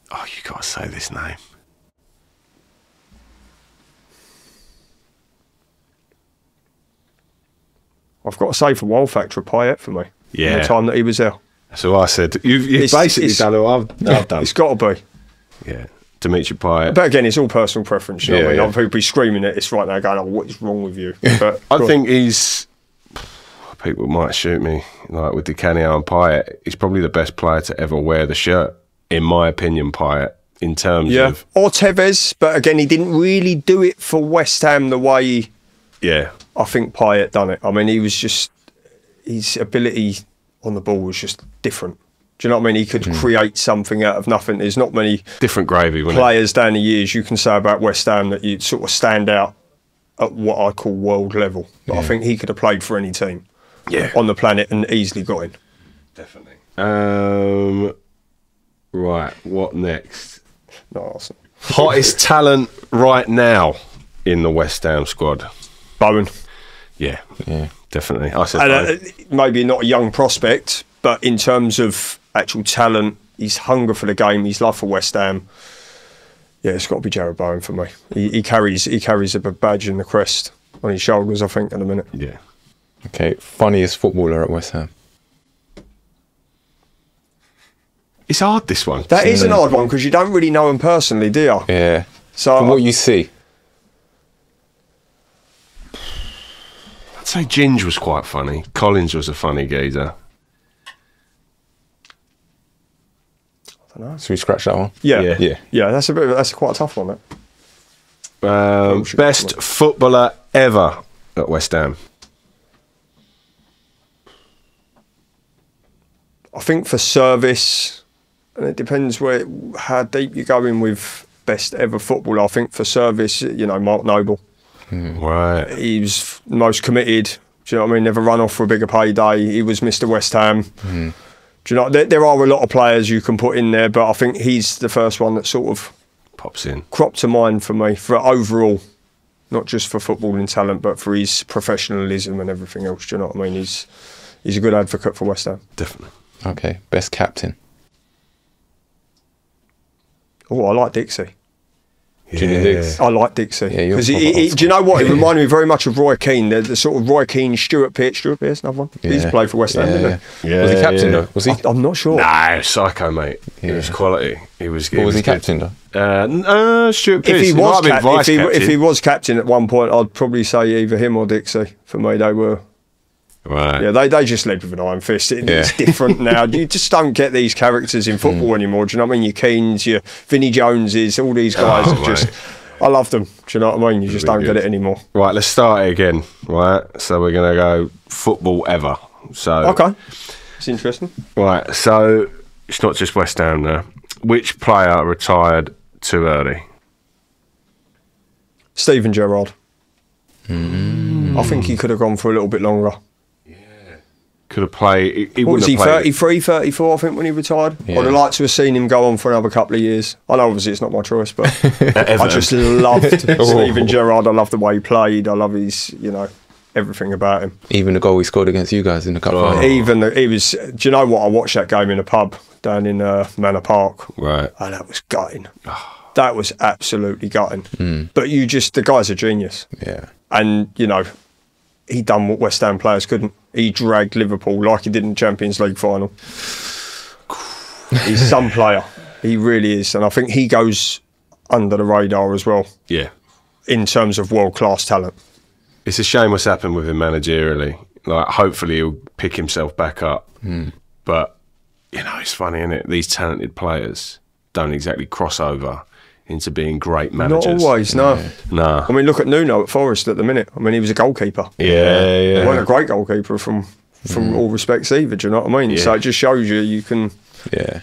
Speaker 1: Oh, you got to say this name.
Speaker 3: I've got to say for Wild Factor, Payet for me.
Speaker 1: Yeah.
Speaker 3: In the time that he was there.
Speaker 1: So I said, you've basically done what I've done.
Speaker 3: It's got to be.
Speaker 1: Yeah. Dimitri Payet.
Speaker 3: But again, it's all personal preference. You know what I mean?
Speaker 2: Yeah,
Speaker 3: Other people be screaming at this right now going, oh, what is wrong with you? But
Speaker 1: I think he's... People might shoot me, like with Di Canio and Payet. He's probably the best player to ever wear the shirt, in my opinion, Payet, in terms of...
Speaker 3: Or Tevez, but again, he didn't really do it for West Ham the way
Speaker 1: Yeah.
Speaker 3: I think Payet done it. I mean, he was just... His ability on the ball was just different. Do you know what I mean? He could create something out of nothing. There's not many
Speaker 1: Different gravy, wasn't
Speaker 3: players down the years you can say about West Ham that you'd sort of stand out at what I call world level. But I think he could have played for any team
Speaker 1: Yeah.
Speaker 3: on the planet and easily got in.
Speaker 1: Definitely. Right, what next?
Speaker 3: No, Arsenal.
Speaker 1: Hottest talent right now in the West Ham squad?
Speaker 3: Bowen.
Speaker 1: Yeah,
Speaker 2: Yeah.
Speaker 1: definitely. I said
Speaker 3: And,
Speaker 1: both.
Speaker 3: maybe not a young prospect, but in terms of actual talent, his hunger for the game, his love for West Ham, yeah, it's got to be Jared Bowen for me. He carries a badge and the crest on his shoulders, I think, at the minute.
Speaker 1: Yeah.
Speaker 2: Okay, funniest footballer at West Ham.
Speaker 1: It's hard, this one.
Speaker 3: That is an odd one because you don't really know him personally, do you?
Speaker 2: Yeah.
Speaker 3: So
Speaker 2: From what you see.
Speaker 1: I'd say Ginge was quite funny. Collins was a funny geezer.
Speaker 2: So we scratch that one?
Speaker 3: yeah,
Speaker 2: Yeah.
Speaker 3: That's quite a tough one. That.
Speaker 1: Best footballer ever at West Ham?
Speaker 3: I think for service, and it depends how deep you're going with best ever footballer. I think for service, you know, Mark Noble.
Speaker 1: Right.
Speaker 3: He was most committed. Do you know what I mean? Never run off for a bigger payday. He was Mr. West Ham. Do you know, there are a lot of players you can put in there, but I think he's the first one that sort of
Speaker 1: Pops in.
Speaker 3: cropped to mind for me, for overall, not just for footballing talent, but for his professionalism and everything else. Do you know what I mean? He's a good advocate for West Ham.
Speaker 1: Definitely.
Speaker 2: Okay, best captain.
Speaker 3: Oh, I like Dixie.
Speaker 2: Junior Diggs.
Speaker 3: I like Dixie.
Speaker 2: Yeah, you're
Speaker 3: Because
Speaker 2: proper old
Speaker 3: do you know what? He reminded me very much of Roy Keane. The sort of Roy Keane, Stuart Pearce, another one. He's
Speaker 2: Yeah.
Speaker 3: played for West Ham, didn't he?
Speaker 1: Yeah,
Speaker 2: Was he captain
Speaker 1: yeah.
Speaker 2: though? Was he?
Speaker 3: I'm not sure.
Speaker 1: No, psycho, mate. He was
Speaker 2: Yeah.
Speaker 1: quality. He was.
Speaker 2: Or was he
Speaker 1: good.
Speaker 2: captain though?
Speaker 1: Stuart
Speaker 3: If
Speaker 1: Pearce.
Speaker 3: he
Speaker 1: might
Speaker 3: was
Speaker 1: have been vice
Speaker 3: if
Speaker 1: captain.
Speaker 3: he was captain at one point, I'd probably say either him or Dixie. For me, they were.
Speaker 1: Right.
Speaker 3: Yeah, they just led with an iron fist. It's different now. You just don't get these characters in football anymore. Do you know what I mean? Your Keanes, your Vinnie Joneses, all these guys are just.
Speaker 1: mate.
Speaker 3: I love them. Do you know what I mean? You just
Speaker 1: Really
Speaker 3: don't get
Speaker 1: good.
Speaker 3: it anymore.
Speaker 1: Right, let's start it again. Right, so we're gonna go football ever. So
Speaker 3: Okay, it's interesting.
Speaker 1: right, so it's not just West Ham now. Which player retired too early?
Speaker 3: Steven Gerrard. I think he could have gone for a little bit longer.
Speaker 1: Could have played. He
Speaker 3: What was
Speaker 1: wouldn't
Speaker 3: he,
Speaker 1: have played.
Speaker 3: 33, 34, I think, when he retired?
Speaker 2: Yeah.
Speaker 3: I'd have liked to have seen him go on for another couple of years. I know, obviously, it's not my choice, but I just loved Steven Gerrard. I love the way he played. I love his, you know, everything about him.
Speaker 2: Even the goal he scored against you guys in the cup
Speaker 1: Oh.
Speaker 2: final.
Speaker 3: He was, do you know what? I watched that game in a pub down in Manor Park.
Speaker 1: Right.
Speaker 3: And that was gutting. That was absolutely gutting. But the guy's a genius.
Speaker 2: Yeah.
Speaker 3: And, you know, he done what West Ham players couldn't. He dragged Liverpool like he did in the Champions League final. He's some player. He really is. And I think he goes under the radar as well.
Speaker 1: Yeah.
Speaker 3: In terms of world-class talent.
Speaker 1: It's a shame what's happened with him managerially. Like, hopefully he'll pick himself back up. But, you know, it's funny, isn't it? These talented players don't exactly cross over into being great managers.
Speaker 3: Not always, no.
Speaker 1: No.
Speaker 3: I mean, look at Nuno at Forest at the minute. I mean, he was a goalkeeper.
Speaker 1: Yeah.
Speaker 3: He wasn't a great goalkeeper from all respects either, do you know what I mean?
Speaker 1: Yeah.
Speaker 3: So it just shows you can...
Speaker 2: Yeah.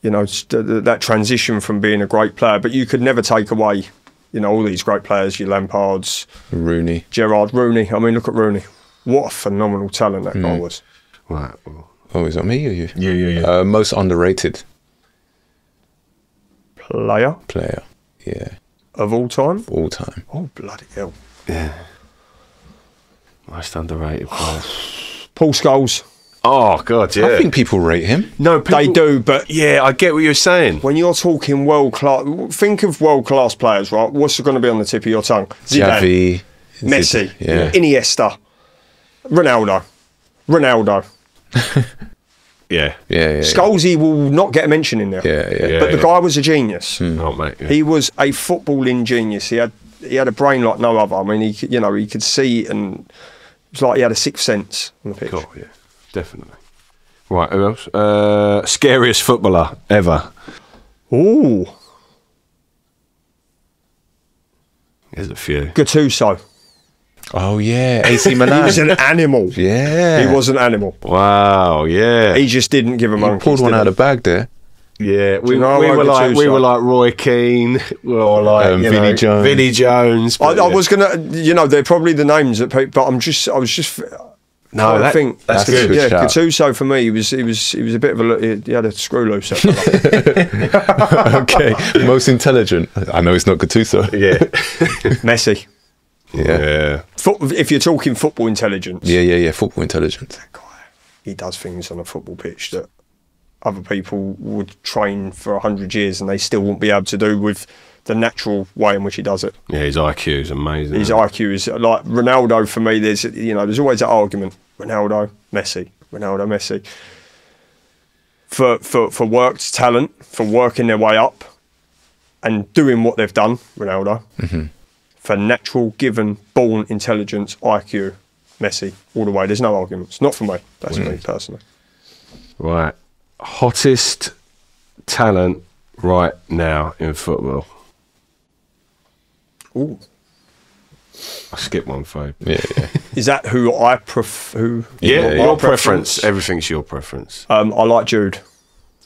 Speaker 3: You know, that transition from being a great player. But you could never take away, you know, all these great players, your Lampards,
Speaker 2: Rooney.
Speaker 3: Gerrard, Rooney. I mean, look at Rooney. What a phenomenal talent that guy was.
Speaker 1: Right. Well,
Speaker 2: Oh, is that me or you?
Speaker 1: Yeah.
Speaker 2: Most underrated
Speaker 3: Player
Speaker 2: player. Yeah.
Speaker 3: of all time?
Speaker 2: Of all time.
Speaker 3: Oh, bloody hell.
Speaker 1: yeah. Most underrated player.
Speaker 3: Paul Scholes.
Speaker 1: Oh, God, yeah.
Speaker 2: I think people rate him.
Speaker 1: No,
Speaker 3: They do, but
Speaker 1: Yeah, I get what you're saying.
Speaker 3: when you're talking world-class... Think of world-class players, right? What's going to be on the tip of your tongue? Zidane,
Speaker 2: Xavi.
Speaker 3: Messi,
Speaker 2: Yeah.
Speaker 3: Iniesta, Ronaldo.
Speaker 1: Yeah.
Speaker 2: Yeah.
Speaker 3: Scholesy will not get a mention in there.
Speaker 2: Yeah.
Speaker 3: But the guy was a genius.
Speaker 1: Oh, mate. Yeah.
Speaker 3: He was a footballing genius. He had a brain like no other. I mean, he could see, and it was like he had a sixth sense on the pitch.
Speaker 1: Cool, yeah. Definitely. Right, who else? Scariest footballer ever.
Speaker 3: Ooh,
Speaker 1: There's a few.
Speaker 3: Gattuso.
Speaker 2: Oh, yeah. AC
Speaker 3: He
Speaker 2: Milan.
Speaker 3: was an animal.
Speaker 2: Yeah.
Speaker 3: He was an animal.
Speaker 1: Wow, yeah.
Speaker 3: He just didn't give a
Speaker 2: He
Speaker 3: monkey's.
Speaker 2: pulled one out of the bag there.
Speaker 1: Yeah, we
Speaker 3: you know
Speaker 1: were
Speaker 3: like
Speaker 1: like
Speaker 3: Gattuso?
Speaker 1: Roy Keane, we were like
Speaker 2: Vinnie Jones.
Speaker 1: Vinnie Jones.
Speaker 3: I
Speaker 1: but yeah.
Speaker 3: was gonna, they're probably the names that people, but I was just.
Speaker 1: No,
Speaker 3: I think
Speaker 2: that's a good
Speaker 3: Yeah,
Speaker 2: shout.
Speaker 3: Gattuso for me, he was a bit of a. He had a screw loose.
Speaker 2: Okay. Most intelligent. I know it's not Gattuso.
Speaker 1: yeah,
Speaker 3: Messi.
Speaker 1: yeah.
Speaker 3: If you're talking football intelligence,
Speaker 2: Yeah. Football intelligence.
Speaker 3: that guy, he does things on a football pitch that other people would train for 100 years and they still won't be able to do with the natural way in which he does it.
Speaker 1: Yeah, his IQ is amazing.
Speaker 3: His IQ is like Ronaldo for me. There's always that argument: Ronaldo, Messi. For worked talent, for working their way up and doing what they've done, Ronaldo.
Speaker 2: Mm-hmm.
Speaker 3: For natural, given, born intelligence, IQ, Messi, all the way. There's no arguments. Not for me. That's me personally.
Speaker 1: Right, hottest talent right now in football.
Speaker 3: Ooh.
Speaker 1: I skipped one, Fabe.
Speaker 2: Yeah.
Speaker 3: Is that who I prefer?
Speaker 1: Yeah,
Speaker 3: my
Speaker 1: your preference. Everything's your preference.
Speaker 3: I like Jude.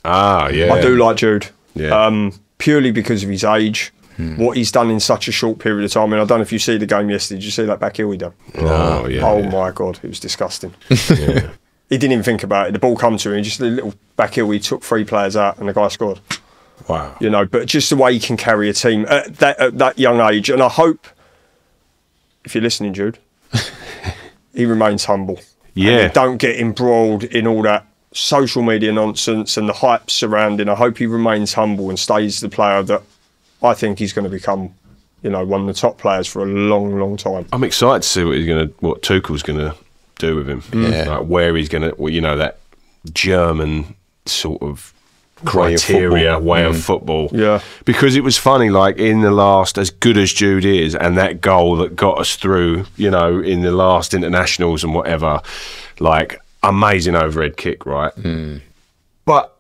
Speaker 1: Ah, yeah.
Speaker 3: I do like Jude.
Speaker 1: Yeah.
Speaker 3: Purely because of his age, what he's done in such a short period of time. I mean, I don't know if you see the game yesterday. Did you see that back heel he done?
Speaker 1: Oh, yeah.
Speaker 3: Oh
Speaker 1: yeah.
Speaker 3: my God, it was disgusting.
Speaker 1: Yeah.
Speaker 3: He didn't even think about it. The ball come to him, just a little back heel. He took 3 players out, and the guy scored.
Speaker 1: Wow.
Speaker 3: You know, but just the way he can carry a team at that young age, and I hope, if you're listening, Jude, he remains humble.
Speaker 1: Yeah.
Speaker 3: And he don't get embroiled in all that social media nonsense and the hype surrounding. I hope he remains humble and stays the player that I think he's going to become, one of the top players for a long, long time.
Speaker 1: I'm excited to see what Tuchel's gonna do with him.
Speaker 2: Yeah.
Speaker 1: Like where he's gonna, that German sort of
Speaker 2: Way of
Speaker 1: criteria
Speaker 2: football.
Speaker 1: way of football.
Speaker 3: Yeah.
Speaker 1: Because it was funny, like in the last, as good as Jude is, and that goal that got us through, in the last internationals and whatever, like amazing overhead kick, right? But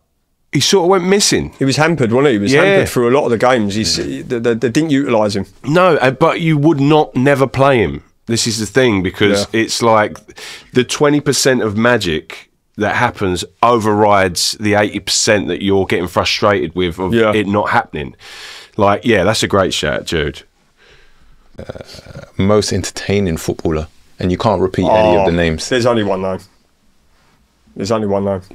Speaker 1: he sort of went missing.
Speaker 3: He was hampered, wasn't he? He was
Speaker 1: Yeah.
Speaker 3: hampered through a lot of the games. They didn't utilise him.
Speaker 1: No, but you would never play him. This is the thing, because it's like the 20% of magic that happens overrides the 80% that you're getting frustrated with of it not happening. Like, that's a great shout, Jude.
Speaker 2: Most entertaining footballer. And you can't repeat any of the names.
Speaker 3: There's only one name.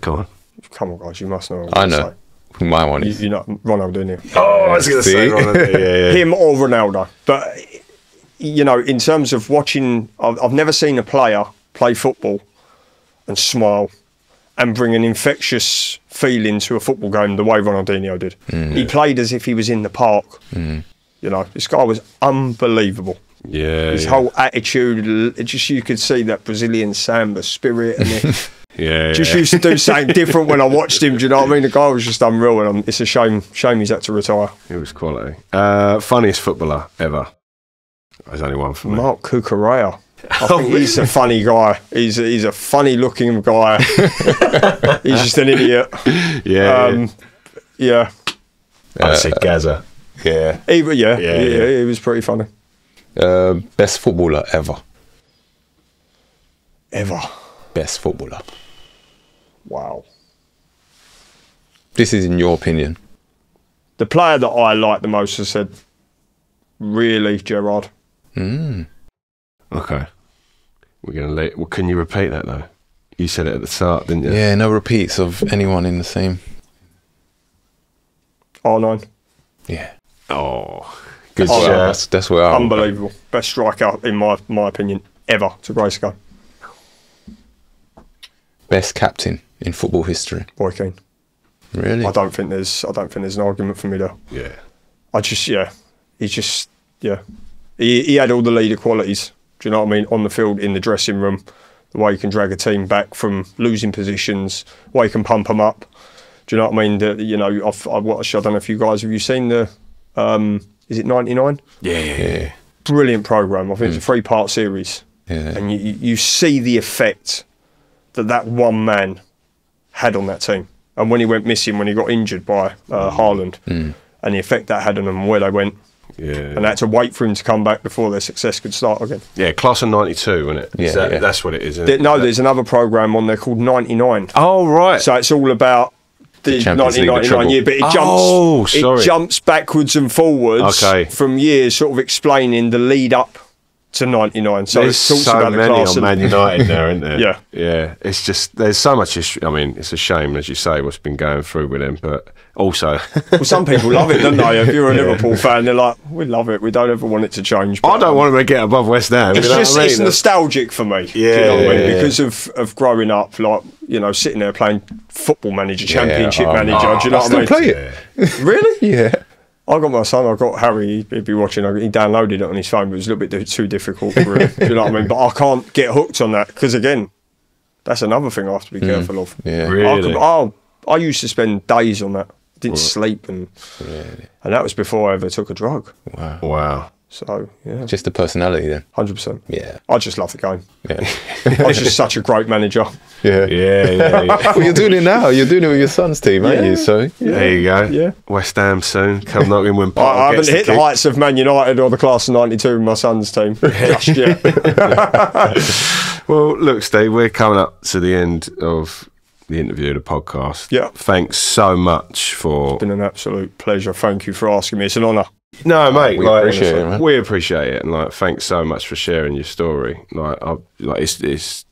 Speaker 1: Come on.
Speaker 3: Come on, guys, you must know. What
Speaker 2: I
Speaker 3: I'm
Speaker 2: know.
Speaker 3: gonna
Speaker 2: Who my one
Speaker 3: say.
Speaker 2: is.
Speaker 3: You're not Ronaldo,
Speaker 1: Oh, I was going to say
Speaker 2: See?
Speaker 1: Ronaldo. Yeah.
Speaker 3: him or Ronaldo. But in terms of watching, I've never seen a player play football and smile and bring an infectious feeling to a football game the way Ronaldinho did. He played as if he was in the park. This guy was unbelievable.
Speaker 1: Yeah.
Speaker 3: His whole attitude, you could see that Brazilian samba spirit, and just used to do something different when I watched him. Do you know what I mean? The guy was just unreal, and it's a shame he's had to retire.
Speaker 1: It was quality. Funniest footballer ever. There's only one for me.
Speaker 3: Mark Cucurella. I think he's a funny guy. He's a funny looking guy. He's just an idiot. Yeah.
Speaker 1: I said Gaza.
Speaker 2: Yeah.
Speaker 3: He was pretty funny.
Speaker 2: Best footballer ever. Best footballer.
Speaker 3: Wow.
Speaker 2: This is in your opinion.
Speaker 3: The player that I like the most has said, really, Gerrard.
Speaker 1: Okay. We're going to let... Well, can you repeat that, though? You said it at the start, didn't you?
Speaker 2: Yeah, no repeats of anyone in the same.
Speaker 3: R9.
Speaker 2: Yeah.
Speaker 1: Oh, good
Speaker 3: Oh,
Speaker 1: shout.
Speaker 2: That's where I'm...
Speaker 3: Unbelievable. Best striker, in my opinion, ever to grace go.
Speaker 2: Best captain in football history.
Speaker 3: Roy Keane.
Speaker 2: Really?
Speaker 3: I don't think there's an argument for me there.
Speaker 1: Yeah.
Speaker 3: He had all the leader qualities. Do you know what I mean? On the field, in the dressing room, the way he can drag a team back from losing positions, the way he can pump them up. Do you know what I mean? I've watched. I don't know if you seen the. Is it 99?
Speaker 1: Yeah.
Speaker 3: Brilliant program. I think it's a 3-part series.
Speaker 2: Yeah.
Speaker 3: And you see the effect that one man had on that team. And when he went missing, when he got injured by Haaland, and the effect that had on them and where they went.
Speaker 1: Yeah.
Speaker 3: And they had to wait for him to come back before their success could start again.
Speaker 1: Yeah, class of 92, wasn't it?
Speaker 2: Yeah,
Speaker 1: That's what it is, isn't it?
Speaker 3: There's another program on there called 99.
Speaker 1: Oh, right.
Speaker 3: So it's all about the
Speaker 2: Champions League, the
Speaker 3: 1999 year, but it jumps backwards and forwards from years, sort of explaining the lead up to 99. So
Speaker 1: there's
Speaker 3: it talks
Speaker 1: so
Speaker 3: about the
Speaker 1: many
Speaker 3: class
Speaker 1: on Man United there, isn't there?
Speaker 3: Yeah.
Speaker 1: It's just there's so much history. I mean, it's a shame, as you say, what's been going through with them, but also,
Speaker 3: well, some people love it, don't they? If you're a Liverpool fan, they're like, we love it. We don't ever want it to change. But,
Speaker 1: I don't want them to get above West Ham.
Speaker 3: It's nostalgic for me. Do you know what I mean? Because of growing up, like, sitting there playing Football Manager, Championship Manager. Do you know what I mean?
Speaker 2: Still play it.
Speaker 3: Really?
Speaker 2: Yeah.
Speaker 3: I got my son, I got Harry, he'd be watching, he downloaded it on his phone, but it was a little bit too difficult for him. Do you know what I mean? But I can't get hooked on that, because again, that's another thing I have to be careful of.
Speaker 2: Yeah.
Speaker 1: Really?
Speaker 3: I used to spend days on that. Didn't sleep, and that was before I ever took a drug.
Speaker 1: Wow.
Speaker 3: So, yeah.
Speaker 2: Just the personality then.
Speaker 3: 100%.
Speaker 2: Yeah.
Speaker 3: I just love the game.
Speaker 2: Yeah.
Speaker 3: I was just such a great manager.
Speaker 1: Yeah.
Speaker 2: Well, you're doing it now. You're doing it with your son's team, aren't you? So
Speaker 1: there you go.
Speaker 3: Yeah.
Speaker 1: West Ham soon. Come knocking when
Speaker 3: I haven't hit the heights of Man United or the class of 92 with my son's team just yet.
Speaker 1: Well, look, Steve, we're coming up to the end of the interview, the podcast.
Speaker 3: Yeah.
Speaker 1: Thanks so much for...
Speaker 3: It's been an absolute pleasure. Thank you for asking me. It's an honour.
Speaker 1: No, mate.
Speaker 2: We appreciate it, man.
Speaker 1: We appreciate it, and thanks so much for sharing your story. It's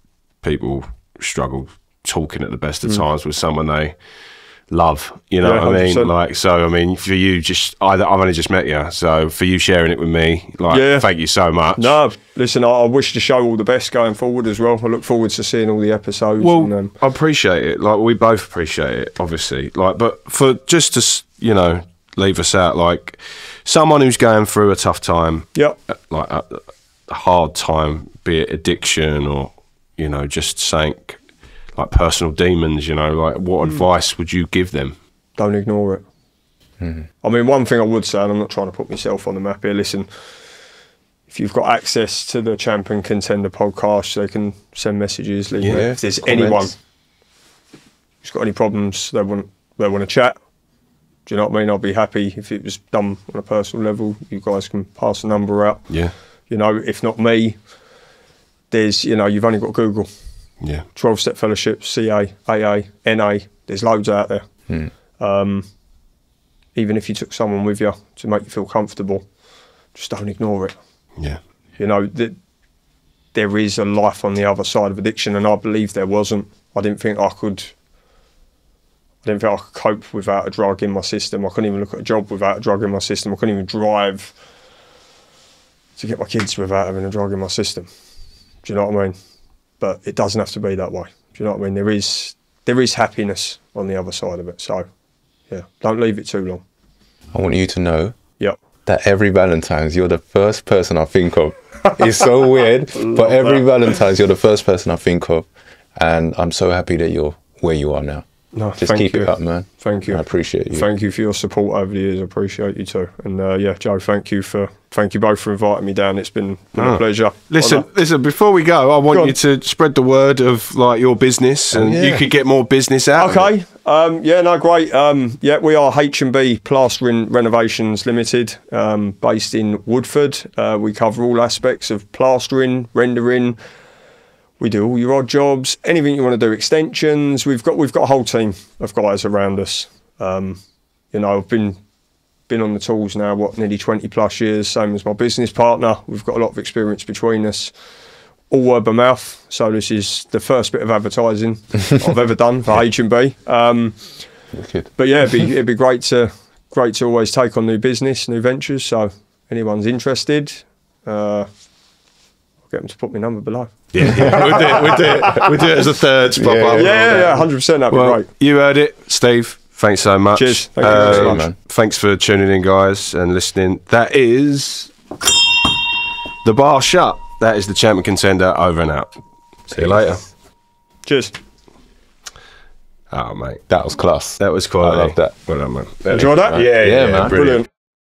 Speaker 1: people struggle talking at the best of times with someone they love. You know what I mean?
Speaker 3: 100%.
Speaker 1: For you, I've only just met you, so for you sharing it with me, thank you so much.
Speaker 3: No, listen, I wish the show all the best going forward as well. I look forward to seeing all the episodes.
Speaker 1: Well, I appreciate it. We both appreciate it, obviously. But for just to leave us out, someone who's going through a tough time, a hard time, be it addiction or just saying personal demons, what advice would you give them?
Speaker 3: Don't ignore it. I mean, one thing I would say, and I'm not trying to put myself on the map here, listen, if you've got access to the Champ and Contender Podcast, they can send messages, leave it. If there's anyone who's got any problems, they want to chat, do you know what I mean? I'll be happy if it was done on a personal level. You guys can pass the number out.
Speaker 1: Yeah.
Speaker 3: If not me, there's, you've only got Google.
Speaker 1: Yeah.
Speaker 3: 12-step fellowships, CA, AA, NA, there's loads out there. Even if you took someone with you to make you feel comfortable, just don't ignore it.
Speaker 1: Yeah.
Speaker 3: There is a life on the other side of addiction, and I believe there wasn't. I didn't think I could cope without a drug in my system. I couldn't even look at a job without a drug in my system. I couldn't even drive to get my kids without having a drug in my system. Do you know what I mean? But it doesn't have to be that way. Do you know what I mean? There is happiness on the other side of it. So, yeah, don't leave it too long.
Speaker 2: I want you to know that every Valentine's you're the first person I think of. It's so weird, but every Valentine's you're the first person I think of, and I'm so happy that you're where you are now.
Speaker 3: No,
Speaker 2: just keep it up, man.
Speaker 3: Thank you.
Speaker 2: I appreciate you.
Speaker 3: Thank you for your support over the years. I appreciate you too. And yeah, Joe, thank you both for inviting me down. It's been a pleasure.
Speaker 1: Listen. Before we go, I want you to spread the word of like your business, and you could get more business out.
Speaker 3: Okay. Yeah. No. Great. Yeah. We are H&B Plastering Renovations Limited, based in Woodford. We cover all aspects of plastering, rendering. We do all your odd jobs, anything you want to do, extensions. We've got a whole team of guys around us. You know, I've been on the tools now, nearly 20 plus years, same as my business partner. We've got a lot of experience between us, all word of mouth. So this is the first bit of advertising I've ever done for H&B. But yeah, it'd be great to always take on new business, new ventures. So anyone's interested, I'll get them to put my number below.
Speaker 1: Yeah, we'll do it as a third spot.
Speaker 3: Yeah, 100%. That'd be great.
Speaker 1: You heard it, Steve. Thanks so much.
Speaker 3: Cheers. Thank you very much, man.
Speaker 1: Thanks for tuning in, guys, and listening. That is the bar shut. That is the Champ and Contender over and out. See you later.
Speaker 3: Cheers.
Speaker 1: Oh, mate.
Speaker 2: That was class.
Speaker 1: That was quality.
Speaker 2: I love that.
Speaker 1: Well done, man.
Speaker 3: Enjoy that?
Speaker 1: Yeah,
Speaker 3: man. Brilliant.